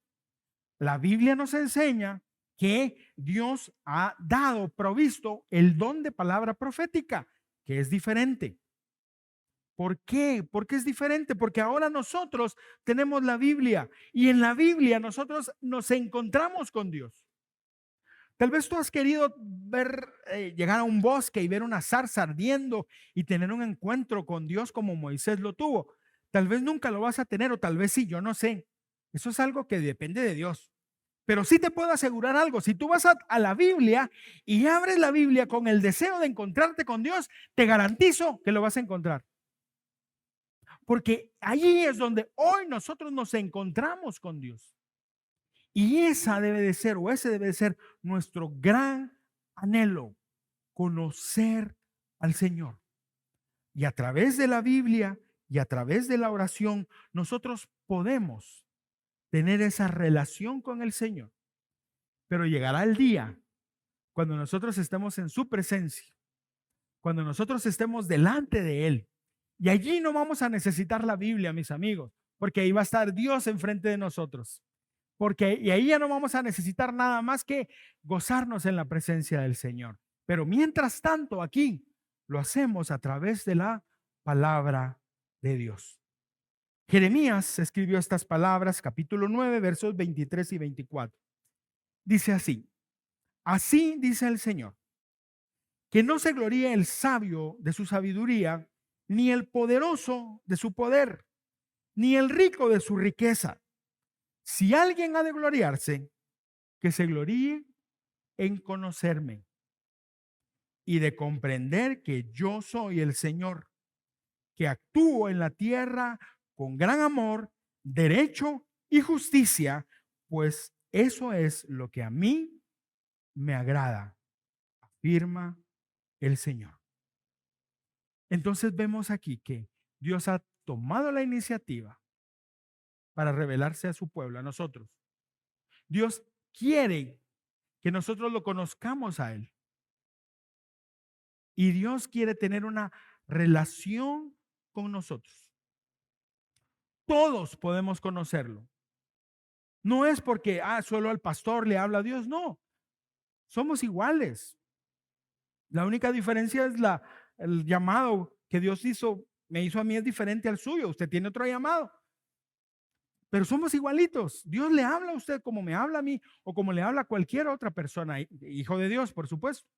La Biblia nos enseña que Dios ha dado, provisto el don de palabra profética, que es diferente. ¿Por qué? ¿Por qué es diferente? Porque ahora nosotros tenemos la Biblia y en la Biblia nosotros nos encontramos con Dios. Tal vez tú has querido ver, llegar a un bosque y ver una zarza ardiendo y tener un encuentro con Dios como Moisés lo tuvo. Tal vez nunca lo vas a tener o tal vez sí, yo no sé. Eso es algo que depende de Dios. Pero sí te puedo asegurar algo, si tú vas a la Biblia y abres la Biblia con el deseo de encontrarte con Dios, te garantizo que lo vas a encontrar. Porque allí es donde hoy nosotros nos encontramos con Dios. Y esa debe de ser, o ese debe de ser nuestro gran anhelo, conocer al Señor. Y a través de la Biblia y a través de la oración, nosotros podemos tener esa relación con el Señor. Pero llegará el día cuando nosotros estemos en su presencia, cuando nosotros estemos delante de Él. Y allí no vamos a necesitar la Biblia, mis amigos, porque ahí va a estar Dios enfrente de nosotros. Y ahí ya no vamos a necesitar nada más que gozarnos en la presencia del Señor. Pero mientras tanto, aquí lo hacemos a través de la palabra de Dios. Jeremías escribió estas palabras, capítulo 9, versos 23 y 24. Dice así: así dice el Señor, que no se gloríe el sabio de su sabiduría, ni el poderoso de su poder, ni el rico de su riqueza. Si alguien ha de gloriarse, que se gloríe en conocerme y de comprender que yo soy el Señor, que actúo en la tierra con gran amor, derecho y justicia, pues eso es lo que a mí me agrada, afirma el Señor. Entonces vemos aquí que Dios ha tomado la iniciativa para revelarse a su pueblo, a nosotros. Dios quiere que nosotros lo conozcamos a Él. Y Dios quiere tener una relación con nosotros. Todos podemos conocerlo. No es porque solo al pastor le habla a Dios, no. Somos iguales. La única diferencia es el llamado que Dios hizo me hizo a mí es diferente al suyo, usted tiene otro llamado. Pero somos igualitos. Dios le habla a usted como me habla a mí o como le habla a cualquier otra persona, hijo de Dios, por supuesto.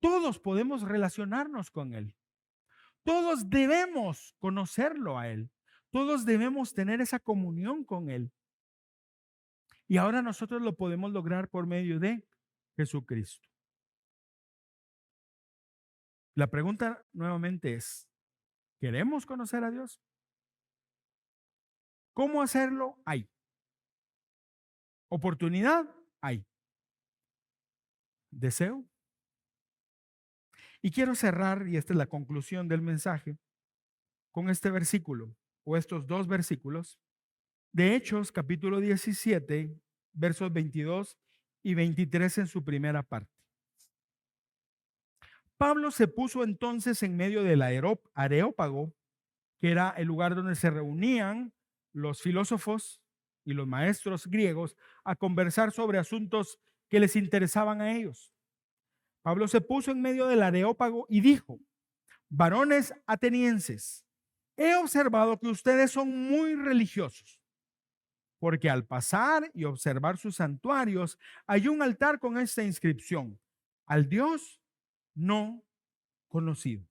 Todos podemos relacionarnos con Él. Todos debemos conocerlo a Él. Todos debemos tener esa comunión con Él. Y ahora nosotros lo podemos lograr por medio de Jesucristo. La pregunta nuevamente es, ¿queremos conocer a Dios? ¿Cómo hacerlo? Hay. Oportunidad, hay. Deseo. Y quiero cerrar, y esta es la conclusión del mensaje, con este versículo, o estos dos versículos, de Hechos, capítulo 17, versos 22 y 23 en su primera parte. Pablo se puso entonces en medio del Areópago, que era el lugar donde se reunían los filósofos y los maestros griegos a conversar sobre asuntos que les interesaban a ellos. Pablo se puso en medio del Areópago y dijo: varones atenienses, he observado que ustedes son muy religiosos, porque al pasar y observar sus santuarios hay un altar con esta inscripción: al Dios no conocido.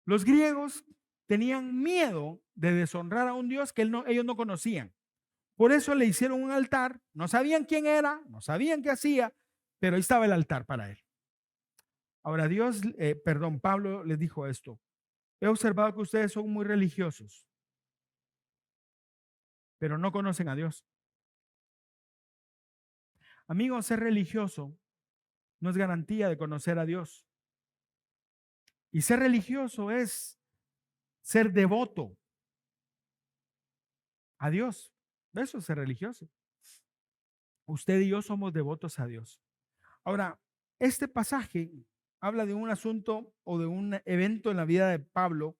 Los griegos tenían miedo de deshonrar a un Dios que ellos no conocían. Por eso le hicieron un altar. No sabían quién era, no sabían qué hacía, pero ahí estaba el altar para él. Ahora Pablo les dijo esto: he observado que ustedes son muy religiosos, pero no conocen a Dios. Amigos, ser religioso no es garantía de conocer a Dios. Y ser religioso es ser devoto a Dios. Eso es ser religioso. Usted y yo somos devotos a Dios. Ahora, este pasaje habla de un asunto o de un evento en la vida de Pablo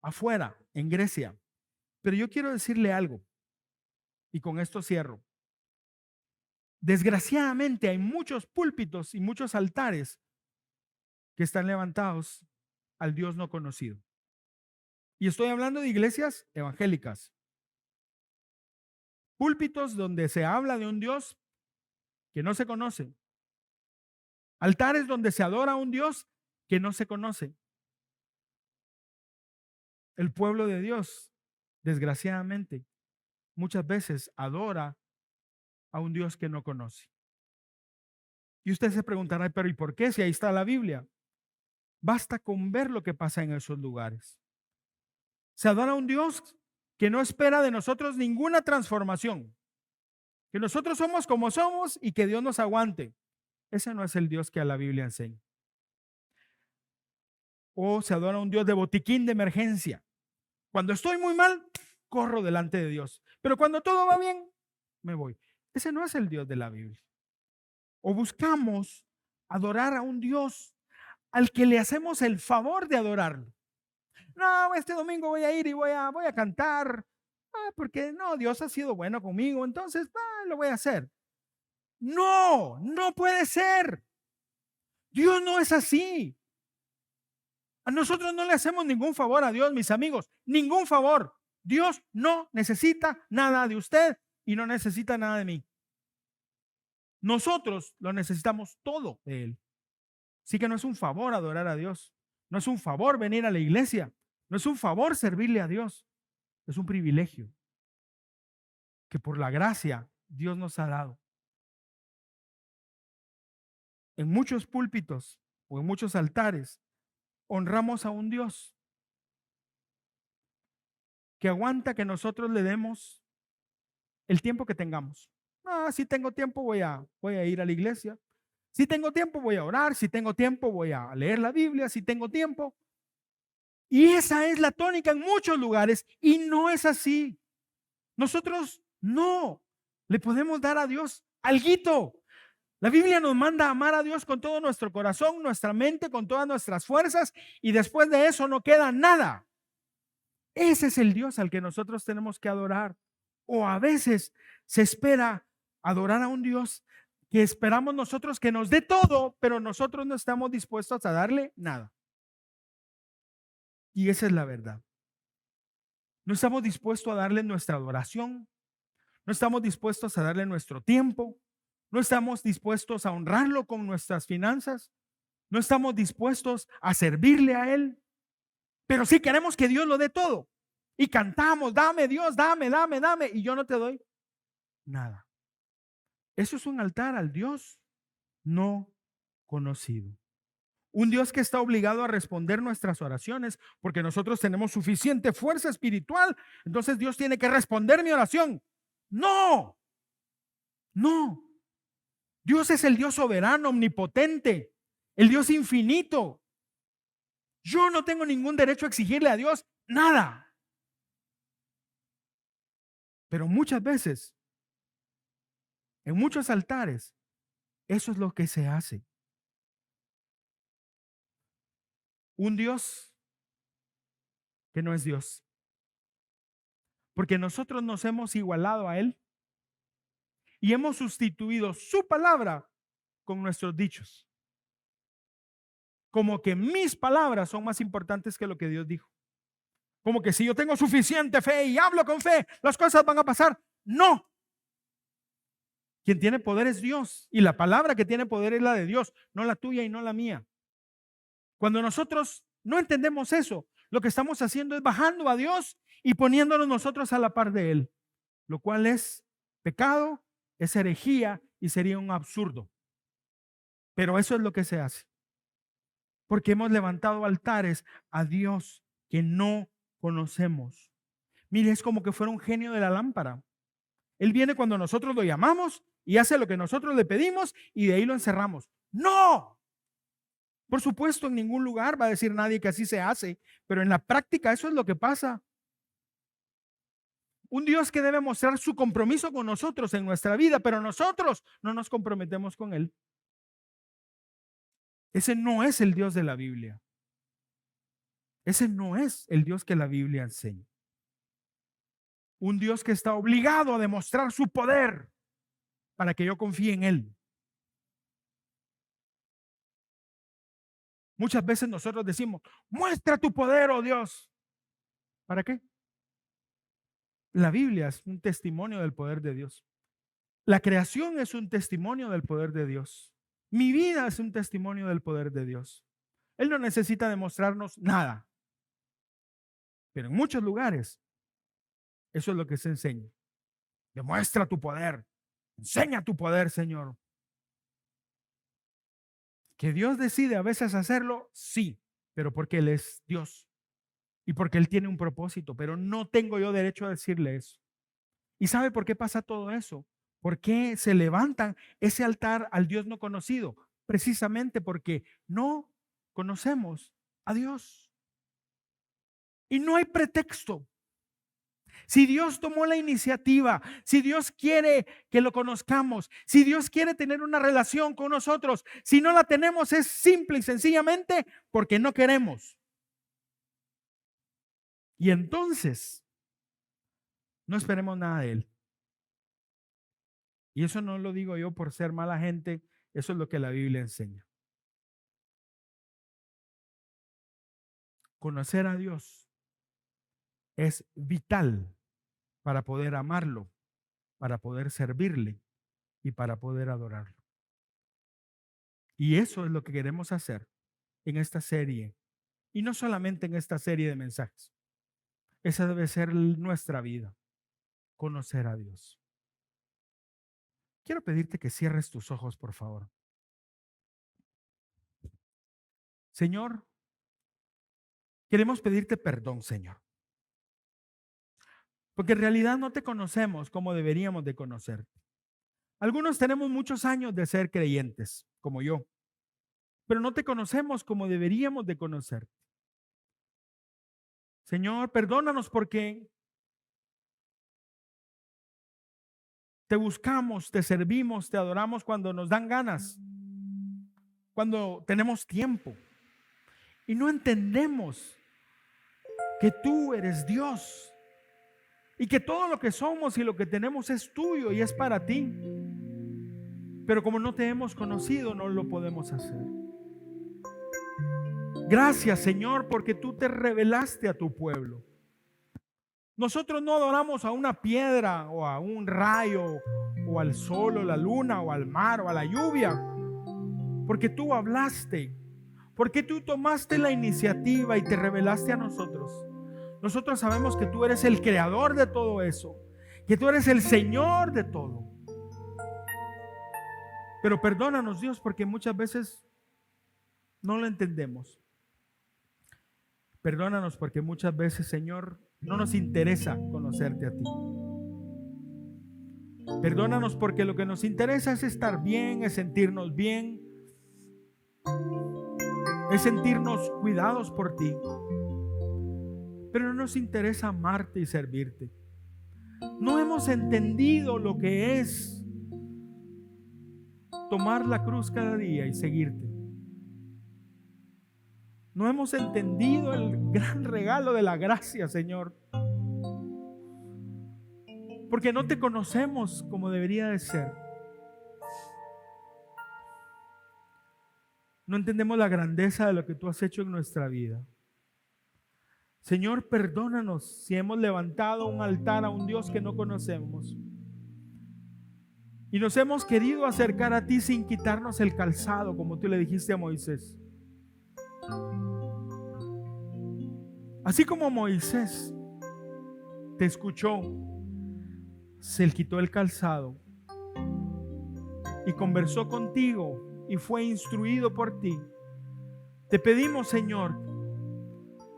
afuera, en Grecia. Pero yo quiero decirle algo, y con esto cierro. Desgraciadamente hay muchos púlpitos y muchos altares que están levantados al Dios no conocido. Y estoy hablando de iglesias evangélicas. Púlpitos donde se habla de un Dios que no se conoce. Altares donde se adora a un Dios que no se conoce. El pueblo de Dios, desgraciadamente, muchas veces adora a un Dios que no conoce. Y usted se preguntará, pero ¿y por qué si ahí está la Biblia? Basta con ver lo que pasa en esos lugares. Se adora a un Dios que no espera de nosotros ninguna transformación. Que nosotros somos como somos y que Dios nos aguante. Ese no es el Dios que a la Biblia enseña. O se adora a un Dios de botiquín de emergencia. Cuando estoy muy mal, corro delante de Dios. Pero cuando todo va bien, me voy. Ese no es el Dios de la Biblia. O buscamos adorar a un Dios al que le hacemos el favor de adorarlo. No, este domingo voy a ir y voy a cantar. Porque no, Dios ha sido bueno conmigo, entonces lo voy a hacer. No, no puede ser. Dios no es así. A nosotros no le hacemos ningún favor a Dios, mis amigos, ningún favor. Dios no necesita nada de usted y no necesita nada de mí. Nosotros lo necesitamos todo de Él. Así que no es un favor adorar a Dios. No es un favor venir a la iglesia. No es un favor servirle a Dios. Es un privilegio que por la gracia Dios nos ha dado. En muchos púlpitos o en muchos altares honramos a un Dios que aguanta que nosotros le demos el tiempo que tengamos. Si tengo tiempo voy a ir a la iglesia. Si tengo tiempo voy a orar. Si tengo tiempo voy a leer la Biblia. Si tengo tiempo. Y esa es la tónica en muchos lugares y no es así. Nosotros no le podemos dar a Dios alguito. La Biblia nos manda a amar a Dios con todo nuestro corazón, nuestra mente, con todas nuestras fuerzas, y después de eso no queda nada. Ese es el Dios al que nosotros tenemos que adorar. O a veces se espera adorar a un Dios que esperamos nosotros que nos dé todo, pero nosotros no estamos dispuestos a darle nada. Y esa es la verdad. No estamos dispuestos a darle nuestra adoración. No estamos dispuestos a darle nuestro tiempo. No estamos dispuestos a honrarlo con nuestras finanzas. No estamos dispuestos a servirle a Él. Pero sí queremos que Dios lo dé todo. Y cantamos, dame Dios, dame, dame, dame. Y yo no te doy nada. Eso es un altar al Dios no conocido. Un Dios que está obligado a responder nuestras oraciones porque nosotros tenemos suficiente fuerza espiritual. Entonces Dios tiene que responder mi oración. No, no. Dios es el Dios soberano, omnipotente, el Dios infinito. Yo no tengo ningún derecho a exigirle a Dios nada. Pero muchas veces, en muchos altares, eso es lo que se hace. Un Dios que no es Dios. Porque nosotros nos hemos igualado a Él y hemos sustituido su palabra con nuestros dichos. Como que mis palabras son más importantes que lo que Dios dijo. Como que si yo tengo suficiente fe y hablo con fe, las cosas van a pasar. No. Quien tiene poder es Dios y la palabra que tiene poder es la de Dios, no la tuya y no la mía. Cuando nosotros no entendemos eso, lo que estamos haciendo es bajando a Dios y poniéndonos nosotros a la par de Él, lo cual es pecado, es herejía y sería un absurdo. Pero eso es lo que se hace. Porque hemos levantado altares a Dios que no conocemos. Mire, es como que fuera un genio de la lámpara. Él viene cuando nosotros lo llamamos y hace lo que nosotros le pedimos y de ahí lo encerramos. ¡No! Por supuesto, en ningún lugar va a decir nadie que así se hace, pero en la práctica eso es lo que pasa. Un Dios que debe mostrar su compromiso con nosotros en nuestra vida, pero nosotros no nos comprometemos con Él. Ese no es el Dios de la Biblia. Ese no es el Dios que la Biblia enseña. Un Dios que está obligado a demostrar su poder para que yo confíe en Él. Muchas veces nosotros decimos, muestra tu poder, oh Dios. ¿Para qué? La Biblia es un testimonio del poder de Dios. La creación es un testimonio del poder de Dios. Mi vida es un testimonio del poder de Dios. Él no necesita demostrarnos nada. Pero en muchos lugares, eso es lo que se enseña. Demuestra tu poder. Enseña tu poder, Señor. Que Dios decide a veces hacerlo, sí, pero porque Él es Dios y porque Él tiene un propósito, pero no tengo yo derecho a decirle eso. ¿Y sabe por qué pasa todo eso? ¿Por qué se levantan ese altar al Dios no conocido? Precisamente porque no conocemos a Dios. Y no hay pretexto. Si Dios tomó la iniciativa, si Dios quiere que lo conozcamos, si Dios quiere tener una relación con nosotros, si no la tenemos es simple y sencillamente porque no queremos. Y entonces no esperemos nada de Él. Y eso no lo digo yo por ser mala gente, eso es lo que la Biblia enseña. Conocer a Dios es vital para poder amarlo, para poder servirle y para poder adorarlo. Y eso es lo que queremos hacer en esta serie. Y no solamente en esta serie de mensajes. Esa debe ser nuestra vida, conocer a Dios. Quiero pedirte que cierres tus ojos, por favor. Señor, queremos pedirte perdón, Señor. Porque en realidad no te conocemos como deberíamos de conocerte. Algunos tenemos muchos años de ser creyentes, como yo, pero no te conocemos como deberíamos de conocerte. Señor, perdónanos porque te buscamos, te servimos, te adoramos cuando nos dan ganas, cuando tenemos tiempo. Y no entendemos que tú eres Dios y que todo lo que somos y lo que tenemos es tuyo y es para ti. Pero como no te hemos conocido, no lo podemos hacer. Gracias, Señor, porque tú te revelaste a tu pueblo. Nosotros no adoramos a una piedra o a un rayo o al sol o la luna o al mar o a la lluvia, porque tú hablaste, porque tú tomaste la iniciativa y te revelaste a nosotros. Nosotros sabemos que tú eres el creador de todo eso, que tú eres el Señor de todo. Pero perdónanos, Dios, porque muchas veces no lo entendemos. Perdónanos porque muchas veces, Señor, no nos interesa conocerte a ti. Perdónanos porque lo que nos interesa es estar bien, es sentirnos bien, es sentirnos cuidados por ti. Pero no nos interesa amarte y servirte. No hemos entendido lo que es tomar la cruz cada día y seguirte. No hemos entendido el gran regalo de la gracia, Señor. Porque no te conocemos como debería de ser. No entendemos la grandeza de lo que tú has hecho en nuestra vida. Señor, perdónanos si hemos levantado un altar a un Dios que no conocemos. Y nos hemos querido acercar a ti sin quitarnos el calzado, como tú le dijiste a Moisés. Así como Moisés te escuchó, se quitó el calzado y conversó contigo y fue instruido por ti. Te pedimos, Señor,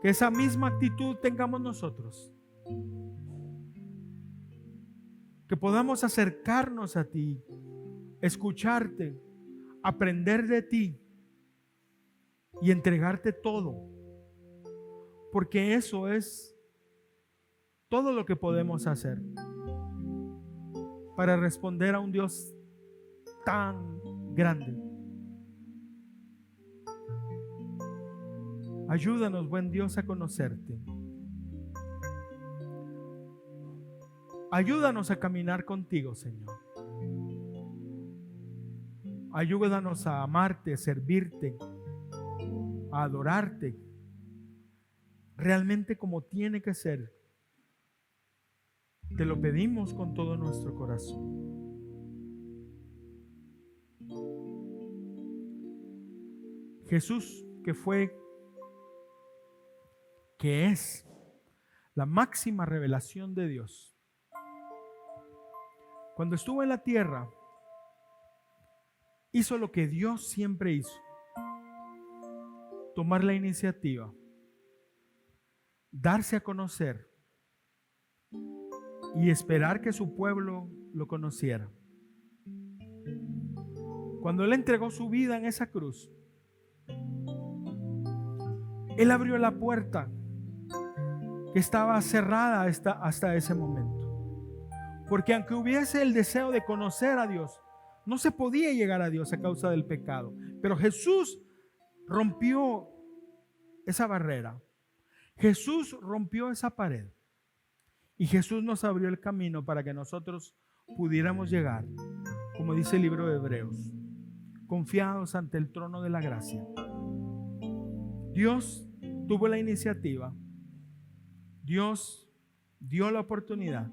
que esa misma actitud tengamos nosotros. Que podamos acercarnos a ti, escucharte, aprender de ti y entregarte todo. Porque eso es todo lo que podemos hacer para responder a un Dios tan grande. Ayúdanos, buen Dios, a conocerte. Ayúdanos a caminar contigo, Señor. Ayúdanos a amarte, a servirte, a adorarte realmente como tiene que ser. Te lo pedimos con todo nuestro corazón. Jesús, que fue, que es la máxima revelación de Dios. Cuando estuvo en la tierra, hizo lo que Dios siempre hizo: tomar la iniciativa, darse a conocer y esperar que su pueblo lo conociera. Cuando Él entregó su vida en esa cruz, Él abrió la puerta que estaba cerrada hasta ese momento. Porque aunque hubiese el deseo de conocer a Dios, no se podía llegar a Dios a causa del pecado. Pero Jesús rompió esa barrera. Jesús rompió esa pared. Y Jesús nos abrió el camino para que nosotros pudiéramos llegar, como dice el libro de Hebreos, confiados ante el trono de la gracia. Dios tuvo la iniciativa. Dios dio la oportunidad.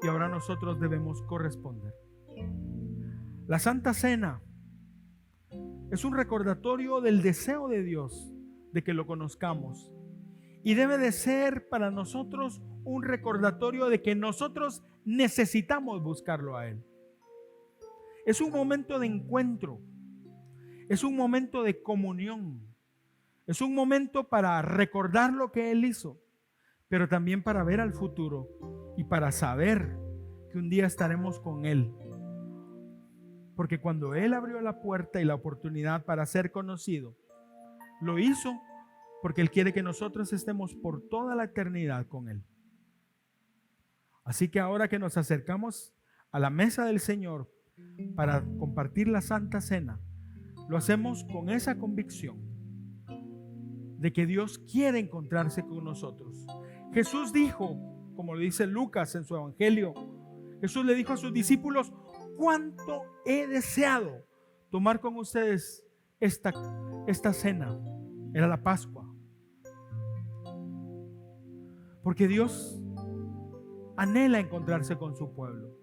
Y ahora nosotros debemos corresponder. La Santa Cena es un recordatorio del deseo de Dios de que lo conozcamos. Y debe de ser para nosotros un recordatorio de que nosotros necesitamos buscarlo a Él. Es un momento de encuentro. Es un momento de comunión. Es un momento para recordar lo que Él hizo, pero también para ver al futuro y para saber que un día estaremos con Él. Porque cuando Él abrió la puerta y la oportunidad para ser conocido, lo hizo porque Él quiere que nosotros estemos por toda la eternidad con Él. Así que ahora que nos acercamos a la mesa del Señor para compartir la Santa Cena, lo hacemos con esa convicción de que Dios quiere encontrarse con nosotros. Jesús dijo, como lo dice Lucas en su evangelio, Jesús le dijo a sus discípulos: cuánto he deseado tomar con ustedes esta cena Era la Pascua. Porque Dios anhela encontrarse con su pueblo.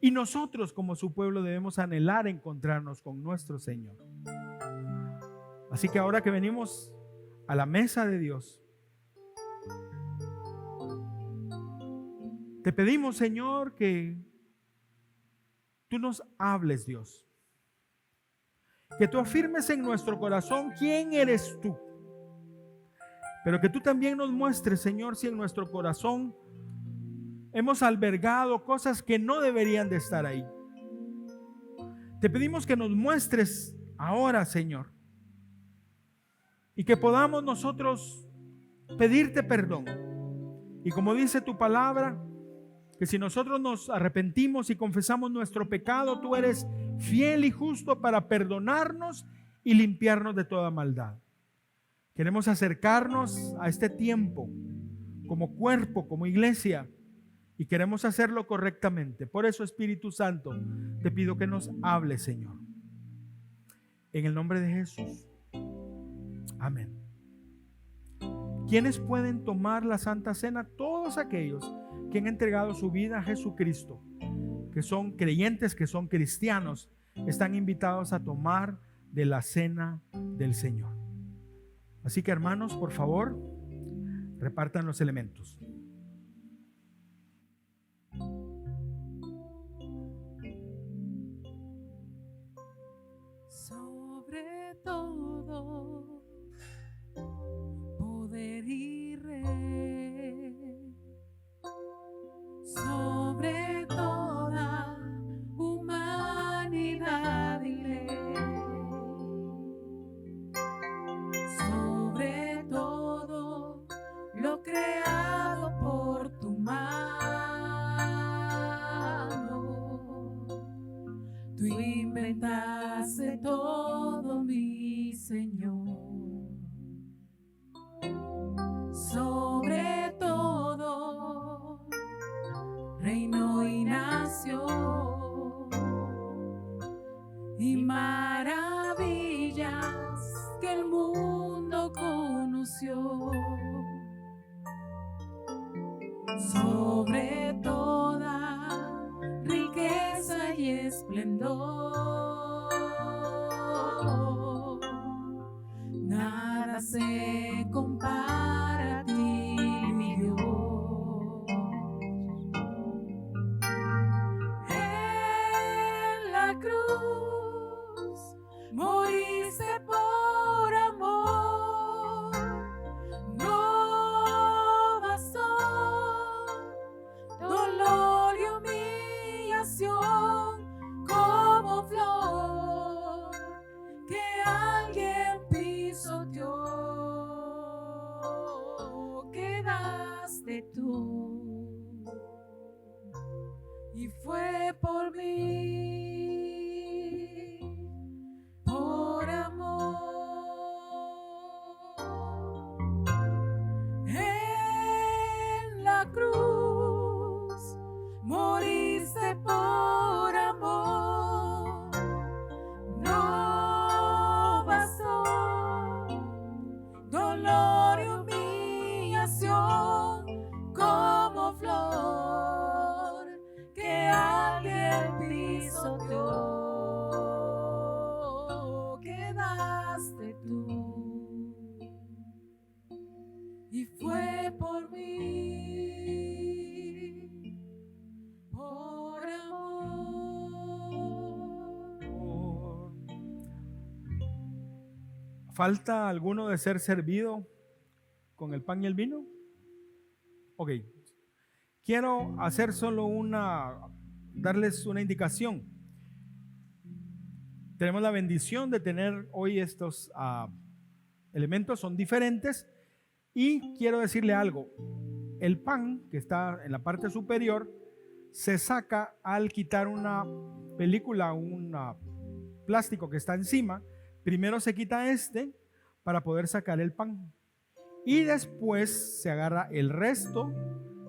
Y nosotros como su pueblo debemos anhelar encontrarnos con nuestro Señor. Así que ahora que venimos a la mesa de Dios, te pedimos, Señor, que tú nos hables, Dios. Que tú afirmes en nuestro corazón quién eres tú. Pero que tú también nos muestres, Señor, si en nuestro corazón hemos albergado cosas que no deberían de estar ahí. Te pedimos que nos muestres ahora, Señor, y que podamos nosotros pedirte perdón. Y como dice tu palabra, que si nosotros nos arrepentimos y confesamos nuestro pecado, tú eres fiel y justo para perdonarnos y limpiarnos de toda maldad. Queremos acercarnos a este tiempo como cuerpo, como iglesia, y queremos hacerlo correctamente. Por eso, Espíritu Santo, te pido que nos hables, Señor. En el nombre de Jesús. Amén. ¿Quiénes pueden tomar la Santa Cena? Todos aquellos que han entregado su vida a Jesucristo, que son creyentes, que son cristianos, están invitados a tomar de la cena del Señor. Así que, hermanos, por favor, repartan los elementos. Sobre todo poder y rey, sobre toda humanidad y ley, sobre todo lo creado por tu mano, tú inventaste todo, mi Señor. Sobre todo reino y nación y maravillas que el mundo conoció, sobre toda riqueza y esplendor, nada se compara a ti, mi Dios. En la cruz moriste por amor, no bastó dolor y humillación como flor que alguien pisoteó, quedaste tú. Y fue por mí, por amor. En la cruz moriste por amor, no bastó dolor y humillación como flor que alguien pisoteó, quedaste tú. Y fue por mí, por amor. ¿Falta alguno de ser servido con el pan y el vino? Ok. Quiero hacer darles una indicación. Tenemos la bendición de tener hoy estos elementos, son diferentes, y quiero decirle algo. El pan que está en la parte superior se saca al quitar una película, un plástico que está encima. Primero se quita para poder sacar el pan, y después se agarra el resto,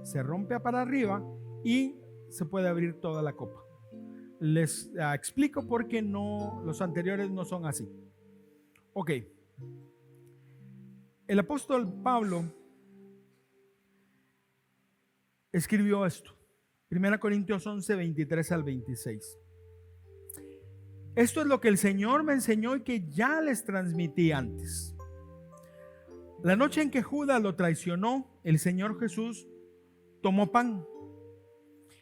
se rompe para arriba y se puede abrir toda la copa. Les explico por qué los anteriores no son así. Ok. El apóstol Pablo escribió esto. 1 Corintios 11, 23 al 26. Esto es lo que el Señor me enseñó y que ya les transmití antes. La noche en que Judas lo traicionó, el Señor Jesús tomó pan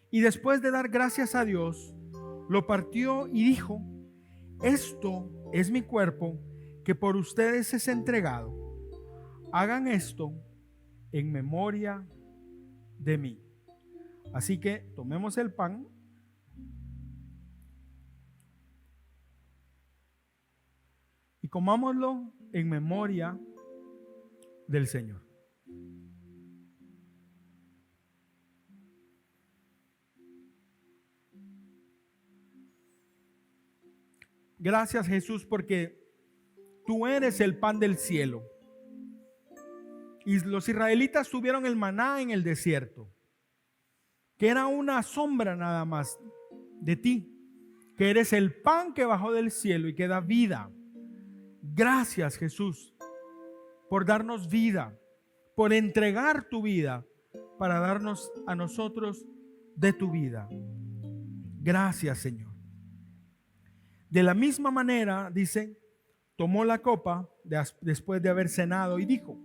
y después de dar gracias a Dios, lo partió y dijo: esto es mi cuerpo que por ustedes es entregado. Hagan esto en memoria de mí. Así que tomemos el pan y comámoslo en memoria del Señor. Gracias, Jesús, porque tú eres el pan del cielo. Y los israelitas tuvieron el maná en el desierto, que era una sombra nada más de ti, que eres el pan que bajó del cielo y que da vida. Gracias, Jesús, por darnos vida, por entregar tu vida para darnos a nosotros de tu vida. Gracias, Señor. De la misma manera, dice, tomó la copa después de haber cenado y dijo: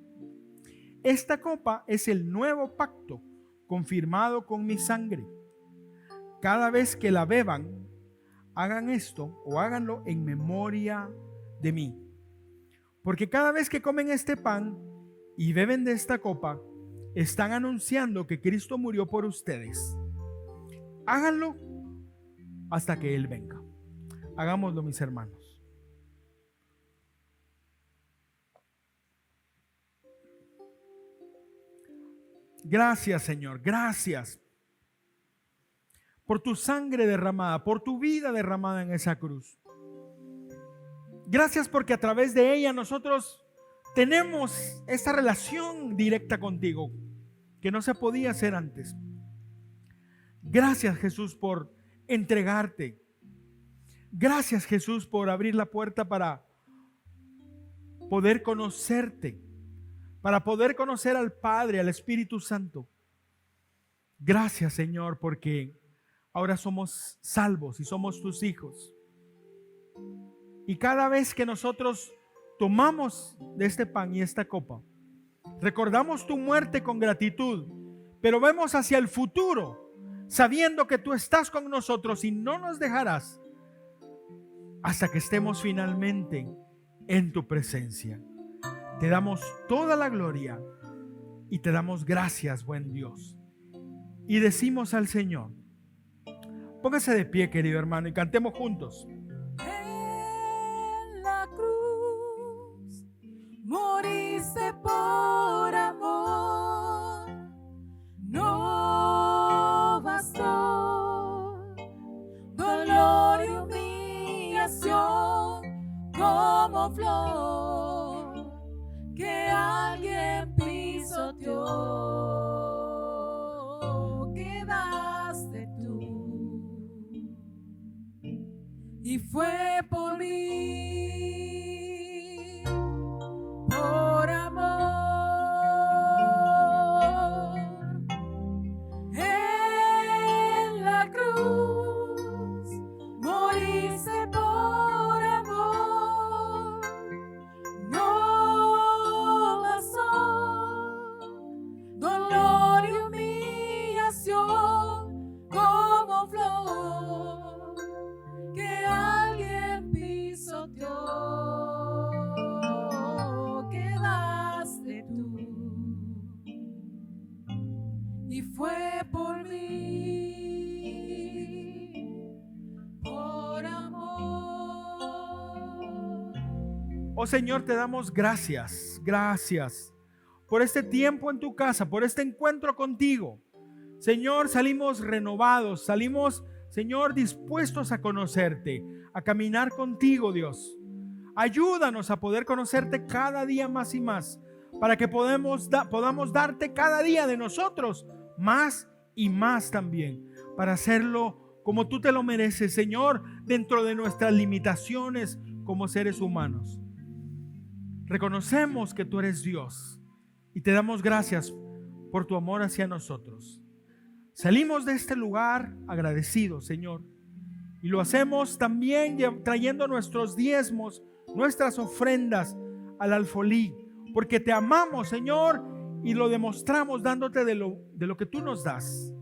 esta copa es el nuevo pacto confirmado con mi sangre. Cada vez que la beban, hagan esto o háganlo en memoria de mí. Porque cada vez que comen este pan y beben de esta copa, están anunciando que Cristo murió por ustedes. Háganlo hasta que Él venga. Hagámoslo, mis hermanos. Gracias, Señor, gracias por tu sangre derramada, por tu vida derramada en esa cruz. Gracias porque a través de ella nosotros tenemos esa relación directa contigo que no se podía hacer antes. Gracias, Jesús, por entregarte. Gracias, Jesús, por abrir la puerta para poder conocerte, para poder conocer al Padre, al Espíritu Santo. Gracias, Señor, porque ahora somos salvos y somos tus hijos. Y cada vez que nosotros tomamos de este pan y esta copa, recordamos tu muerte con gratitud, pero vemos hacia el futuro, sabiendo que tú estás con nosotros y no nos dejarás hasta que estemos finalmente en tu presencia. Te damos toda la gloria y te damos gracias, buen Dios. Y decimos al Señor, póngase de pie, querido hermano, y cantemos juntos. En la cruz moriste por amor, no bastó dolor y humillación como flor que alguien pisoteó. Quedaste tú y fue por mí, por amor. En la cruz moriste por amor, no bastó dolor y humillación como flor que alguien pisoteó. Quedaste tú y fue por mí, por amor. Oh Señor, te damos gracias, gracias por este tiempo en tu casa, por este encuentro contigo. Señor, salimos renovados, salimos, Señor, dispuestos a conocerte, a caminar contigo, Dios. Ayúdanos a poder conocerte cada día más y más, para que podamos darte cada día de nosotros más y más también, para hacerlo como tú te lo mereces, Señor, dentro de nuestras limitaciones como seres humanos. Reconocemos que tú eres Dios y te damos gracias por tu amor hacia nosotros. Salimos de este lugar agradecidos, Señor, y lo hacemos también trayendo nuestros diezmos, nuestras ofrendas al alfolí, porque te amamos, Señor, y lo demostramos dándote de lo que tú nos das.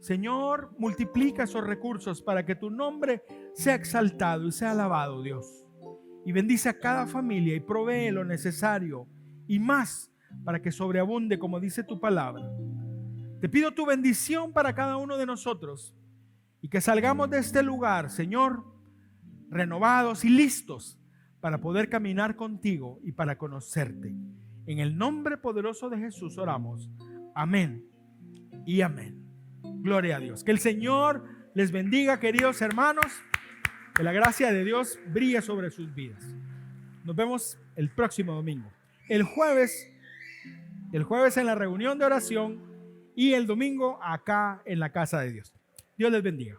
Señor, multiplica esos recursos para que tu nombre sea exaltado y sea alabado, Dios. Y bendice a cada familia y provee lo necesario y más para que sobreabunde, como dice tu palabra. Te pido tu bendición para cada uno de nosotros y que salgamos de este lugar, Señor, renovados y listos para poder caminar contigo y para conocerte. En el nombre poderoso de Jesús oramos. Amén y amén. Gloria a Dios. Que el Señor les bendiga, queridos hermanos. Que la gracia de Dios brille sobre sus vidas. Nos vemos el próximo domingo. El jueves en la reunión de oración y el domingo acá en la casa de Dios. Dios les bendiga.